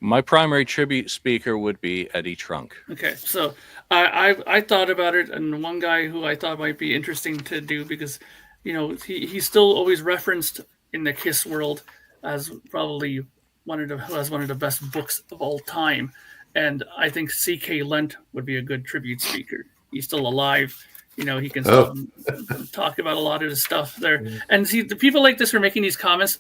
A: My primary tribute speaker would be Eddie Trunk.
B: Okay, so I thought about it, and one guy who I thought might be interesting to do because, he's still always referenced in the Kiss world as probably who has one of the best books of all time, and I think C.K. Lent would be a good tribute speaker. He's still alive. He can still talk about a lot of the stuff there. And see, the people like this are making these comments.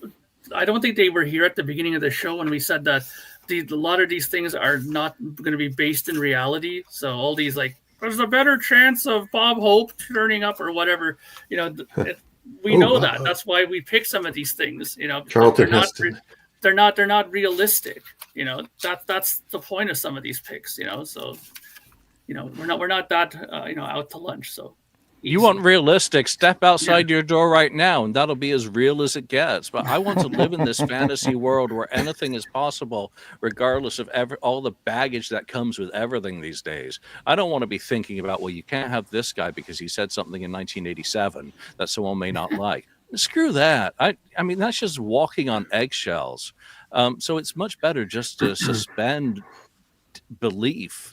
B: I don't think they were here at the beginning of the show when we said that a lot of these things are not going to be based in reality. So all these there's a better chance of Bob Hope turning up or whatever. We know that. That's why we pick some of these things.
C: Charlton
B: they're not realistic. That's the point of some of these picks. So. We're not that out to lunch. So
A: you want realistic? Step outside your door right now, and that'll be as real as it gets. But I want to live in this fantasy world where anything is possible, regardless of all the baggage that comes with everything these days. I don't want to be thinking about, well, you can't have this guy because he said something in 1987 that someone may not like. Screw that. I mean, that's just walking on eggshells. So it's much better just to suspend belief.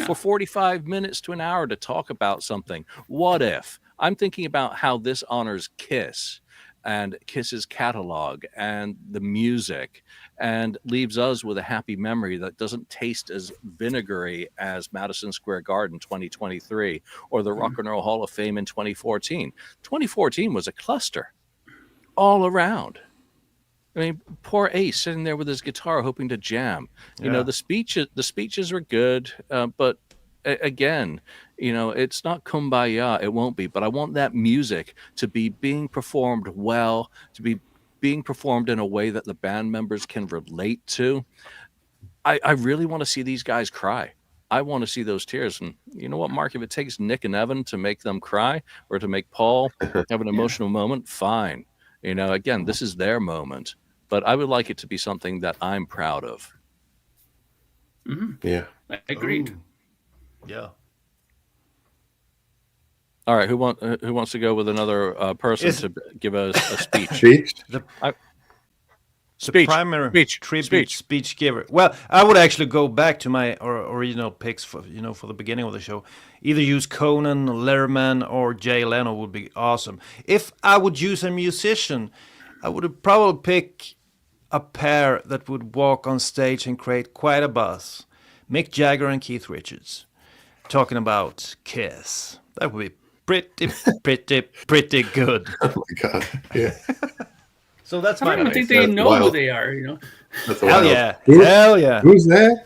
A: For 45 minutes to an hour to talk about something. What if? I'm thinking about how this honors Kiss and Kiss's catalog and the music and leaves us with a happy memory that doesn't taste as vinegary as Madison Square Garden 2023 or the Rock and Roll Hall of Fame in 2014. 2014 was a cluster all around. I mean, poor Ace sitting there with his guitar, hoping to jam. You know,
D: Yeah.
A: the speeches are good, but again, you know, it's not kumbaya. It won't be. But I want that music to be being performed well, to be being performed in a way that the band members can relate to. I really want to see these guys cry. I want to see those tears. And you know what, Mark? If it takes Nick and Evan to make them cry or to make Paul have an emotional moment, fine. You know, again, this is their moment. But I would like it to be something that I'm proud of.
C: Yeah.
B: Agreed.
D: Ooh. Yeah.
A: All right, who wants to go with another person
D: Is-
A: to give a speech?
C: Speech?
D: The
A: Speech.
D: primary tribute speech giver. Well, I would actually go back to my original picks for the beginning of the show. Either use Conan, Letterman, or Jay Leno would be awesome. If I would use a musician, I would probably pick a pair that would walk on stage and create quite a buzz. Mick Jagger and Keith Richards, talking about Kiss. That would be pretty good.
C: Oh my God. Yeah.
D: So that's
B: I
D: my
B: don't even
D: pick.
B: think they
C: That's
B: know who
C: wild.
B: they are. You know,
C: That's
D: Hell
C: wild.
D: yeah.
C: Who-
D: Hell yeah.
C: Who's that?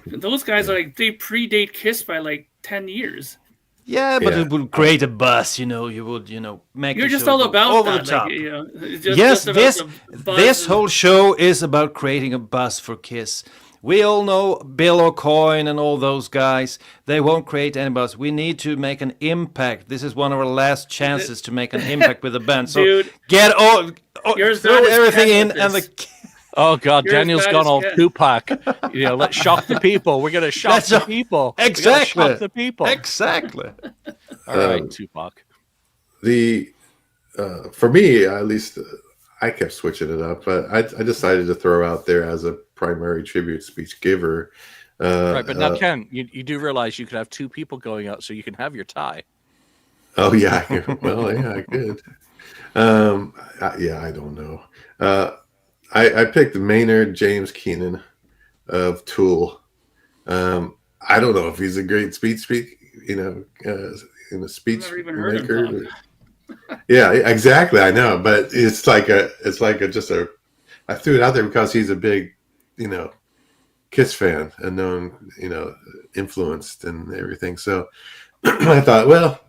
B: those guys are like they predate Kiss by like 10 years.
D: Yeah, but
C: Yeah.
D: it would create a buzz, you would, make
B: You're
D: the
B: just
D: show
B: all
D: go
B: about
D: over
B: that.
D: the top.
B: Like, you know, it's
D: Yes,
B: just about the buzz
D: this
B: and-
D: whole show is about creating a buzz for Kiss. We all know Bill O'Coin and all those guys. They won't create any buzz. We need to make an impact. This is one of our last chances to make an impact with the band. So
B: Dude,
D: get all,
B: you're as
D: throw
B: bad as
D: everything
B: Ken
D: in,
B: with
D: and
B: this.
D: the
A: Oh God,
B: You're as
A: Daniel's
B: bad
A: gone
B: as
A: all
B: Ken.
A: Tupac. You know, let's shock the people. We're gonna shock
D: Let's
A: the
D: shock-
A: people. We gotta
D: exactly,
A: shock the people.
D: exactly.
A: All right, Tupac.
C: The for me at least, I kept switching it up, but I decided to throw out there as a primary tribute speech giver.
A: Right, but now Ken, you do realize you could have two people going out, so you can have your tie.
C: Oh yeah, well yeah, I could. I don't know. I picked Maynard James Keenan of Tool. I don't know if he's a great speech
B: Never even heard him
C: maker. Yeah, exactly. I know, but it's like a I threw it out there because he's a big, Kiss fan and known, influenced and everything. So I thought, well,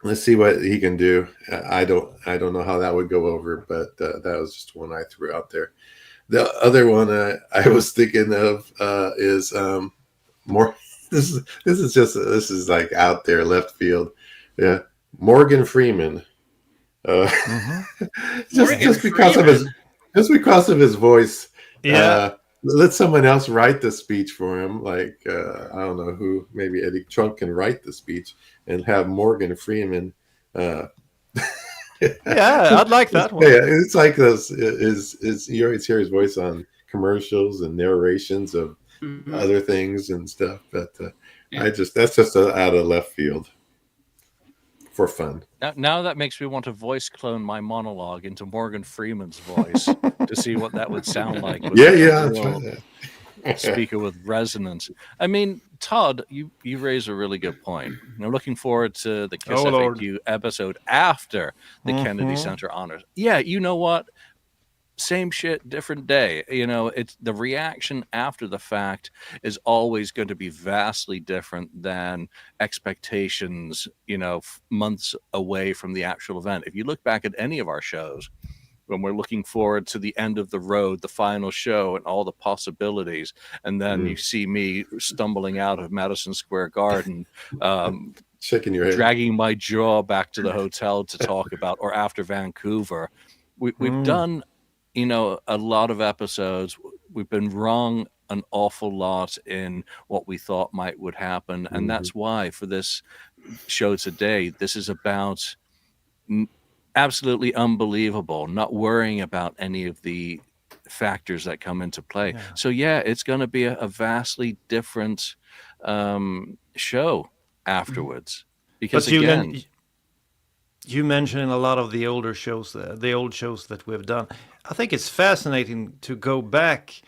C: let's see what he can do. I don't know how that would go over, but that was just one I threw out there. The other one I was thinking of is more. This is like out there, left field. Yeah, Morgan Freeman. Just because of his voice.
D: Yeah.
C: Let someone else write the speech for him. Like I don't know who. Maybe Eddie Trunk can write the speech and have Morgan Freeman.
D: Yeah, I'd like that one.
C: Yeah, it's like this. Is you always hear his voice on commercials and narrations of
B: Mhm.
C: other things and stuff. But
B: Yeah.
C: that's just out of left field for fun.
A: Now that makes me want to voice clone my monologue into Morgan Freeman's voice to see what that would sound like. with
C: Yeah,
A: a
C: I'll try
A: real
C: that.
A: speaker with resonance. I mean, Todd, you raise a really good point. I'm looking forward to the Kiss
D: Oh, Lord.
A: FAQ episode after the Kennedy Center honors. Yeah, you know what? Same shit, different day. It's the reaction after the fact is always going to be vastly different than expectations, months away from the actual event. If you look back at any of our shows, when we're looking forward to the end of the road, the final show, and all the possibilities, and then you see me stumbling out of Madison Square Garden,
C: Shaking your head.
A: dragging my jaw back to the hotel to talk about, or after Vancouver. We've done, a lot of episodes. We've been wrong an awful lot in what we thought would happen. And that's why for this show today, this is about absolutely unbelievable, not worrying about any of the factors that come into play.
D: Yeah.
A: So yeah, it's going to be a vastly different show afterwards. Because
D: But
A: again,
D: you mentioned a lot of the older shows, the old shows that we've done. I think it's fascinating to go back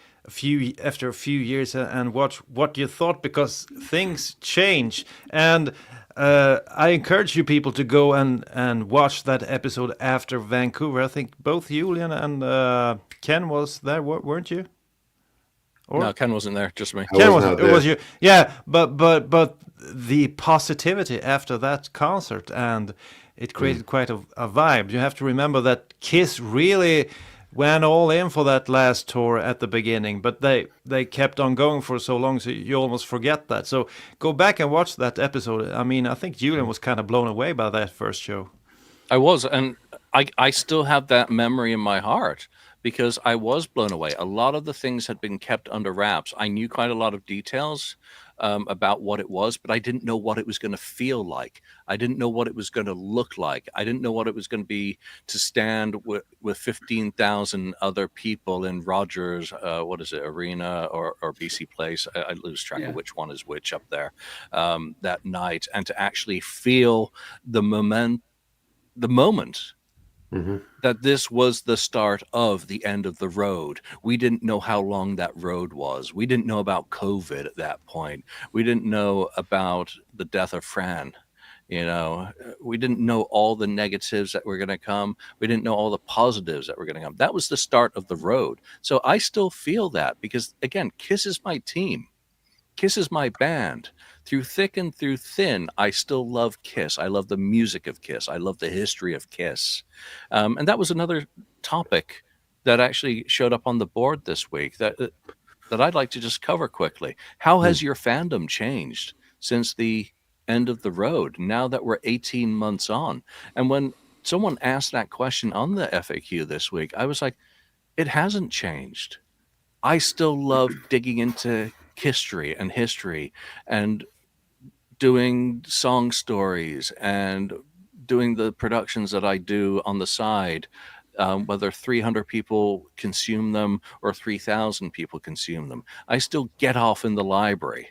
D: after a few years and watch what you thought, because things change. And I encourage you people to go and watch that episode after Vancouver. I think both Julian and Ken was there, weren't you? Or
A: No, Ken wasn't there, just me.
C: I
D: Ken
C: was
D: was
C: not
D: it was
C: there.
D: you? Yeah, but the positivity after that concert, and it created quite a vibe. You have to remember that Kiss really went all in for that last tour at the beginning, but they kept on going for so long, so you almost forget that. So go back and watch that episode. I mean, I think Julian was kind of blown away by that first show.
A: I was, and I still have that memory in my heart because I was blown away. A lot of the things had been kept under wraps. I knew quite a lot of details about what it was, but I didn't know what it was going to feel like. I didn't know what it was going to look like. I didn't know what it was going to be to stand with 15,000 other people in Rogers, what is it, Arena or BC Place? I lose track of which one is which up there that night, and to actually feel the moment that this was the start of the end of the road. We didn't know how long that road was. We didn't know about COVID at that point. We didn't know about the death of Fran. We didn't know all the negatives that were going to come. We didn't know all the positives that were going to come. That was the start of the road. So I still feel that because, again, Kiss is my team. Kiss is my band. Through thick and through thin, I still love Kiss. I love the music of Kiss. I love the history of Kiss. And that was another topic that actually showed up on the board this week that I'd like to just cover quickly. How has your fandom changed since the end of the road, now that we're 18 months on? And when someone asked that question on the FAQ this week, I was like, it hasn't changed. I still love digging into history and doing song stories and doing the productions that I do on the side, whether 300 people consume them or 3,000 people consume them. I still get off in the library.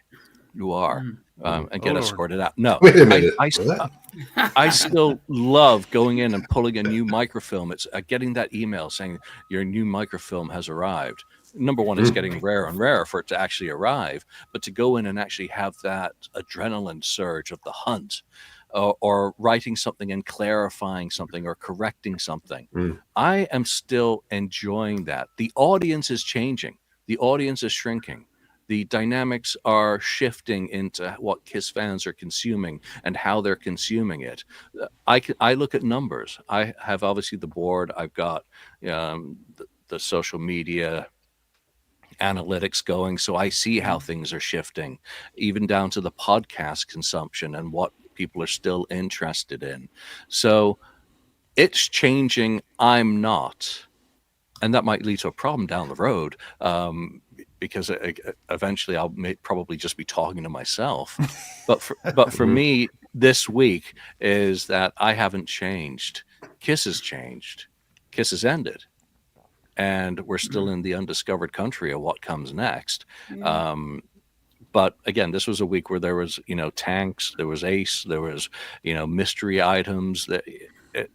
A: You are. And get escorted out. No,
C: Wait a minute.
A: I still love going in and pulling a new microfilm. It's getting that email saying your new microfilm has arrived. Number one, it's getting rarer and rarer for it to actually arrive, but to go in and actually have that adrenaline surge of the hunt, or writing something and clarifying something or correcting something, I am still enjoying that. The audience is changing. The audience is shrinking. The dynamics are shifting into what Kiss fans are consuming and how they're consuming it. I look at numbers. I have obviously the board. I've got the social media analytics going, so I see how things are shifting, even down to the podcast consumption and what people are still interested in. So it's changing. I'm not, and that might lead to a problem down the road, because eventually I'll probably just be talking to myself. But for me, this week is that I haven't changed. Kiss has changed. Kiss has ended. And we're still in the undiscovered country of what comes next. But again, this was a week where there was, tanks, there was Ace, there was, mystery items.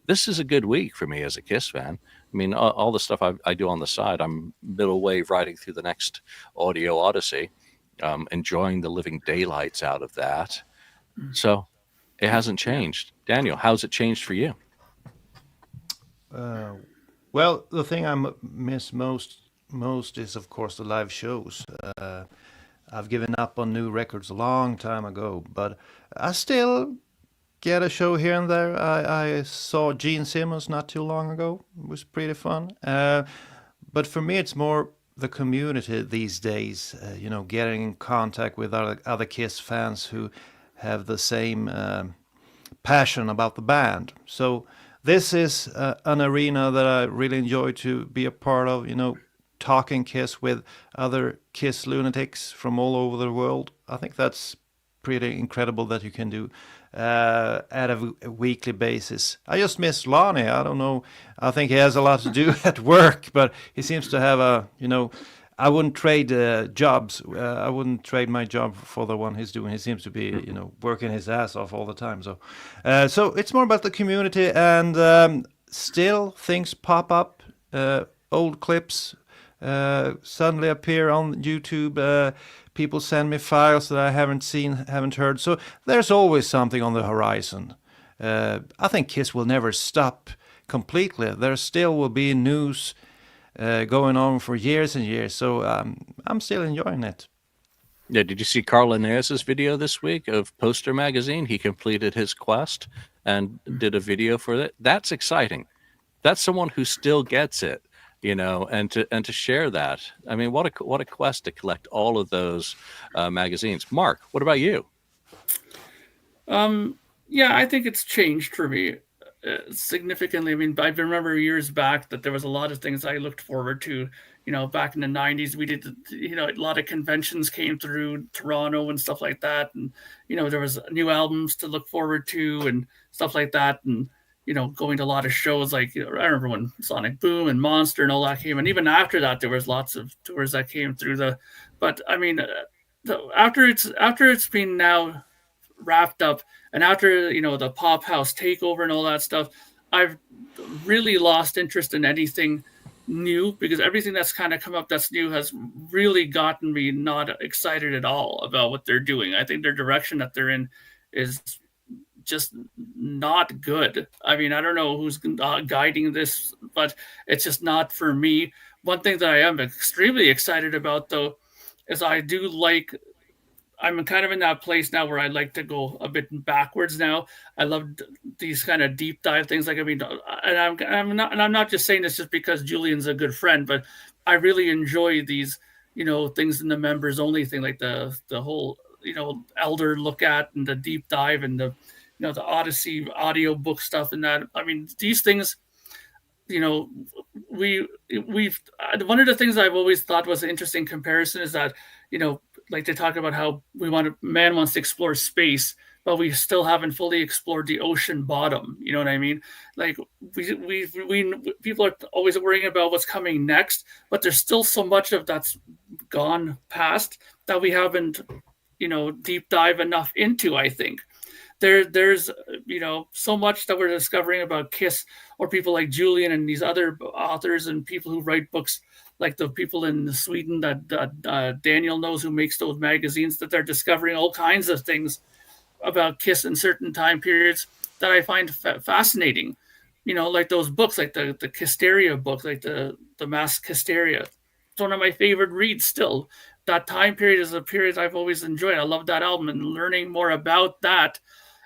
A: This is a good week for me as a Kiss fan. I mean, all the stuff I do on the side, I'm middle way riding through the next audio odyssey, enjoying the living daylights out of that. So it hasn't changed. Daniel, how's it changed for you?
D: Well, the thing I miss most is, of course, the live shows. I've given up on new records a long time ago, but I still get a show here and there. I saw Gene Simmons not too long ago. It was pretty fun. But for me, it's more the community these days, getting in contact with other Kiss fans who have the same passion about the band. So this is an arena that I really enjoy to be a part of, talking Kiss with other Kiss lunatics from all over the world. I think that's pretty incredible that you can do at a weekly basis. I just miss Lonnie. I don't know. I think he has a lot to do at work, but he seems to have I wouldn't trade jobs. I wouldn't trade my job for the one he's doing. He seems to be, working his ass off all the time. So it's more about the community, and still things pop up, old clips, suddenly appear on YouTube. People send me files that I haven't seen, haven't heard. So there's always something on the horizon. I think Kiss will never stop completely. There still will be news going on for years and years. So I'm still enjoying it.
A: Yeah, did you see Carl Linnaeus' video this week of Poster Magazine? He completed his quest and did a video for it. That's exciting. That's someone who still gets it, and to share that. I mean, what a quest to collect all of those magazines. Mark, what about you?
B: Yeah, I think it's changed for me significantly. I mean, I remember years back that there was a lot of things I looked forward to. Back in the '90s, we did, a lot of conventions came through Toronto and stuff like that, and there was new albums to look forward to and stuff like that, and going to a lot of shows like I remember when Sonic Boom and Monster and all that came, and even after that, there was lots of tours that came through. But I mean, after it's been now wrapped up, and after the Pop House takeover and all that stuff, I've really lost interest in anything new, because everything that's kind of come up that's new has really gotten me not excited at all about what they're doing. I think their direction that they're in is just not good. I mean, I don't know who's guiding this, but it's just not for me. One thing that I am extremely excited about, though, is I'm kind of in that place now where I like to go a bit backwards now. I love these kind of deep dive things. Like, I mean, and I'm not just saying this just because Julian's a good friend, but I really enjoy these, things in the members only thing, like the whole, elder look at and the deep dive and the Odyssey audio book stuff and that. I mean, these things, we've one of the things I've always thought was an interesting comparison is that, like they talk about how man wants to explore space, but we still haven't fully explored the ocean bottom. You know what I mean? Like we people are always worrying about what's coming next, but there's still so much of that's gone past that we haven't, deep dive enough into, I think. There's so much that we're discovering about Kiss, or people like Julian and these other authors and people who write books, like the people in Sweden that Daniel knows, who makes those magazines, that they're discovering all kinds of things about Kiss in certain time periods that I find fascinating. Like those books, like the Kissteria book, like the Mass Kissteria. It's one of my favorite reads still. That time period is a period I've always enjoyed. I love that album, and learning more about that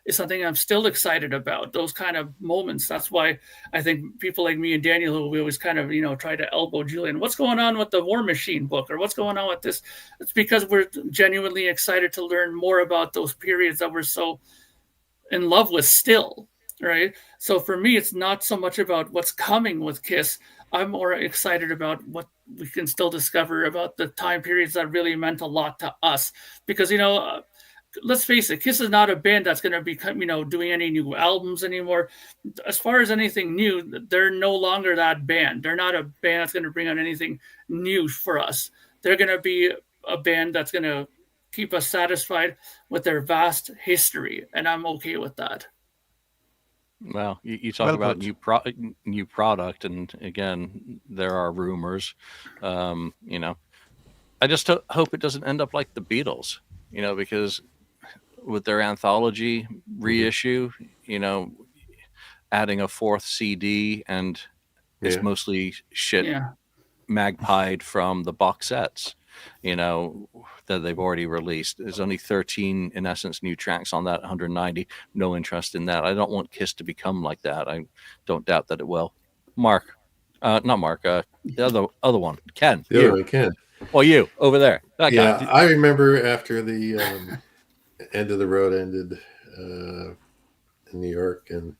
B: is something I'm still excited about. Those kind of moments. That's why I think people like me and Daniel, who we always kind of, try to elbow Julian, what's going on with the War Machine book, or what's going on with this? It's because we're genuinely excited to learn more about those periods that we're so in love with still, right? So for me, it's not so much about what's coming with Kiss. I'm more excited about what we can still discover about the time periods that really meant a lot to us. Because, let's face it, Kiss is not a band that's going to be, doing any new albums anymore. As far as anything new, they're no longer that band. They're not a band that's going to bring out anything new for us. They're going to be a band that's going to keep us satisfied with their vast history, and I'm okay with that.
A: Well, you talk about new product, and again, there are rumors. I just hope it doesn't end up like the Beatles, because with their anthology reissue, adding a fourth CD, and it's mostly shit magpied from the box sets, that they've already released. There's only 13, in essence, new tracks on that 190. No interest in that. I don't want Kiss to become like that. I don't doubt that it will. Not Mark, the other one, Ken.
C: The other one, Ken.
A: Well, you over there.
C: Yeah, I remember after the End of the Road ended in New York, and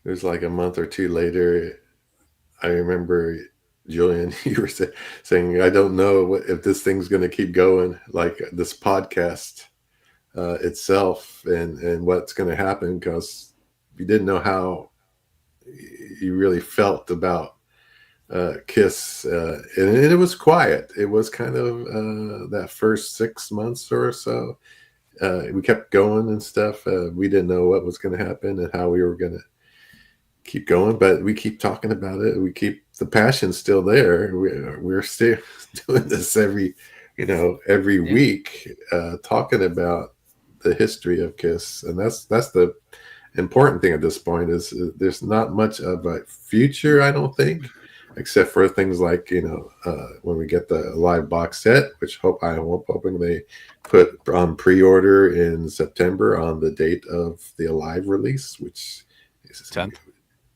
C: it was like a month or two later. I remember, Julian, you were saying, I don't know if this thing's going to keep going, like this podcast itself, and what's going to happen, because you didn't know how you really felt about Kiss, and it was quiet. It was kind of that first 6 months or so. We kept going and stuff. We didn't know what was going to happen and how we were going to keep going, but we keep talking about it. We keep the passion's still there. We're still doing this every week, talking about the history of Kiss, and that's the important thing at this point. Is there's not much of a future, I don't think, except for things like when we get the live box set, which I'm hoping they put on pre-order in September on the date of the Alive release, which is
A: 10th.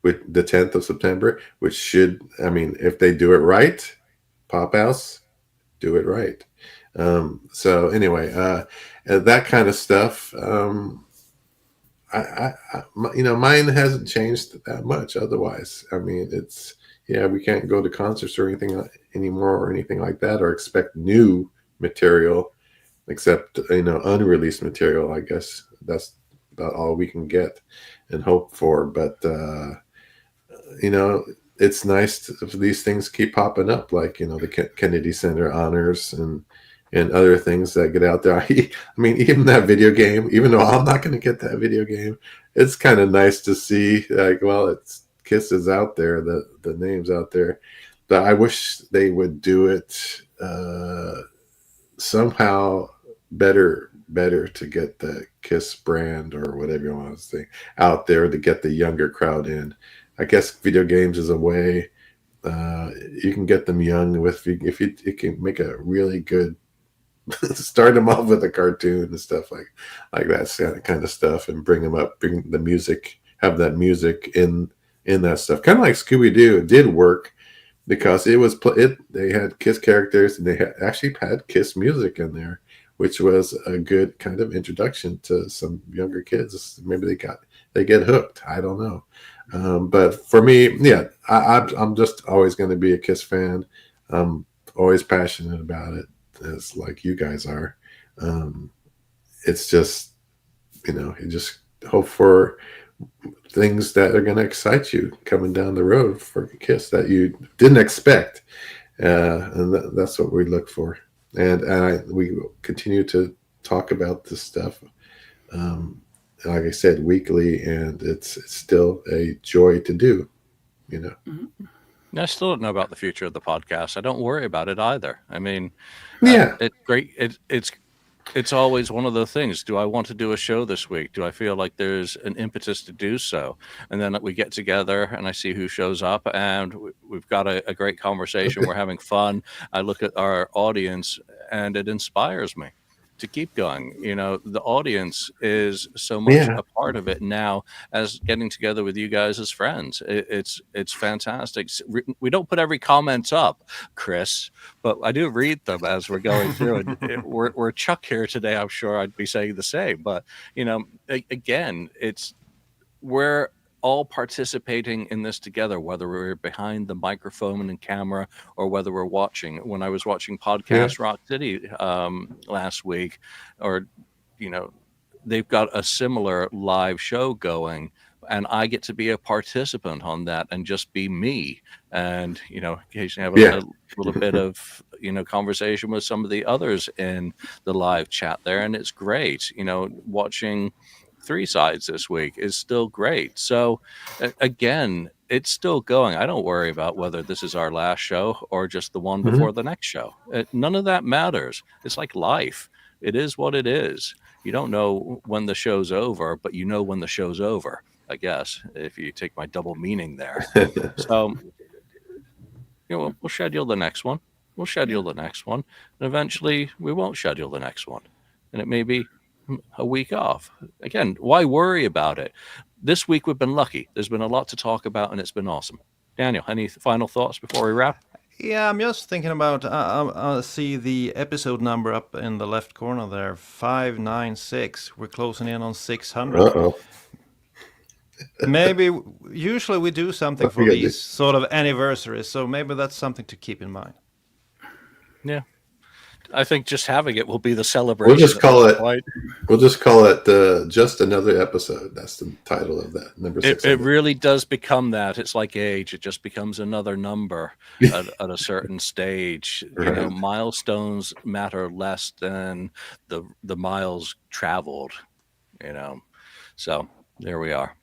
C: With the 10th of September, which should, I mean, if they do it right, Pop House, do it right. So anyway, that kind of stuff. Mine hasn't changed that much. Otherwise, I mean, we can't go to concerts or anything anymore or anything like that, or expect new material, except unreleased material. I guess that's about all we can get and hope for. But it's nice if these things keep popping up, like the Kennedy Center honors and other things that get out there. I mean, even that video game, even though I'm not going to get that video game, it's kind of nice to see, like, well, it's Kiss is out there, the name's out there. But I wish they would do it somehow better to get the Kiss brand, or whatever you want to say, out there to get the younger crowd in. I guess video games is a way you can get them young with, if you can make a really good start them off with a cartoon and stuff like that kind of stuff, and bring them up, bring the music, have that music in that stuff, kind of like Scooby-Doo. It did work because they had Kiss characters, and they actually had Kiss music in there, which was a good kind of introduction to some younger kids. Maybe they get hooked. I don't know. But for me, yeah, I'm just always going to be a Kiss fan. I'm always passionate about it, as like you guys are. It's just, you just hope for things that are going to excite you coming down the road for Kiss that you didn't expect. And that's what we look for. And we will continue to talk about this stuff, like I said, weekly, and it's still a joy to do,
A: I still don't know about the future of the podcast. I don't worry about it either. I mean,
C: Yeah.
A: it's great. It's always one of the things. Do I want to do a show this week? Do I feel like there's an impetus to do so? And then we get together, and I see who shows up, and we've got a great conversation. We're having fun. I look at our audience, and it inspires me to keep going. The audience is so much a part of it now, as getting together with you guys as friends. It's fantastic. We don't put every comment up, Chris, but I do read them as we're going through. And we're Chuck here today. I'm sure I'd be saying the same. But again, we're all participating in this together, whether we're behind the microphone and camera or whether we're watching. When I was watching Podcast Rock City last week, or they've got a similar live show going, and I get to be a participant on that and just be me, and occasionally have a little bit of conversation with some of the others in the live chat there, and it's great. Watching Three Sides this week is still great. So again, it's still going. I don't worry about whether this is our last show or just the one before the next show. None of that matters. It's like life. It is what it is. You don't know when the show's over, but you know when the show's over, I guess, if you take my double meaning there. So we'll schedule the next one. We'll schedule the next one. And eventually we won't schedule the next one. And it may be a week off. Again, why worry about it? This week we've been lucky. There's been a lot to talk about, and it's been awesome. Daniel, any final thoughts before we wrap?
D: Yeah, I'm just thinking about, I see the episode number up in the left corner there, 596. We're closing in on 600.
C: Uh-oh.
D: Maybe, usually we do something for these sort of anniversaries, so maybe that's something to keep in mind.
A: Yeah. I think just having it will be the celebration.
C: We'll just call it just another episode. That's the title of that, number 600.
A: It really does become that. It's like age. It just becomes another number at a certain stage.
C: Right.
A: Milestones matter less than the miles traveled. So there we are.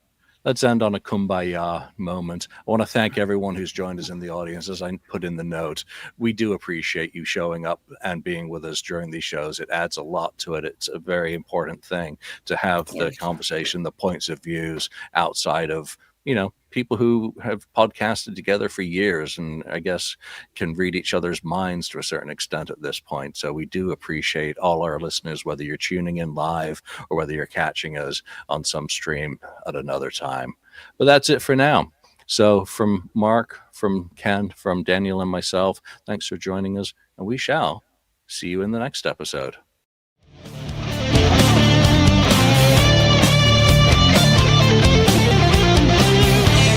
A: let's end on a kumbaya moment. I want to thank everyone who's joined us in the audience. As I put in the note, we do appreciate you showing up and being with us during these shows. It adds a lot to it. It's a very important thing to have the conversation, the points of views outside of, people who have podcasted together for years and I guess can read each other's minds to a certain extent at this point. So we do appreciate all our listeners, whether you're tuning in live or whether you're catching us on some stream at another time. But that's it for now. So from Mark, from Ken, from Daniel and myself, thanks for joining us, and we shall see you in the next episode.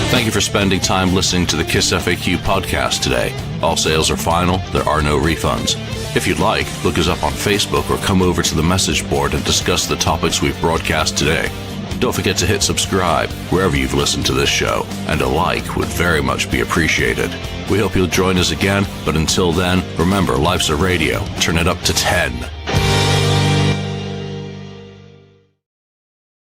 A: Thank you for spending time listening to the KissFAQ podcast today. All sales are final. There are no refunds. If you'd like, look us up on Facebook or come over to the message board and discuss the topics we've broadcast today. Don't forget to hit subscribe wherever you've listened to this show, and a like would very much be appreciated. We hope you'll join us again, but until then, remember, life's a radio. Turn it up to 10.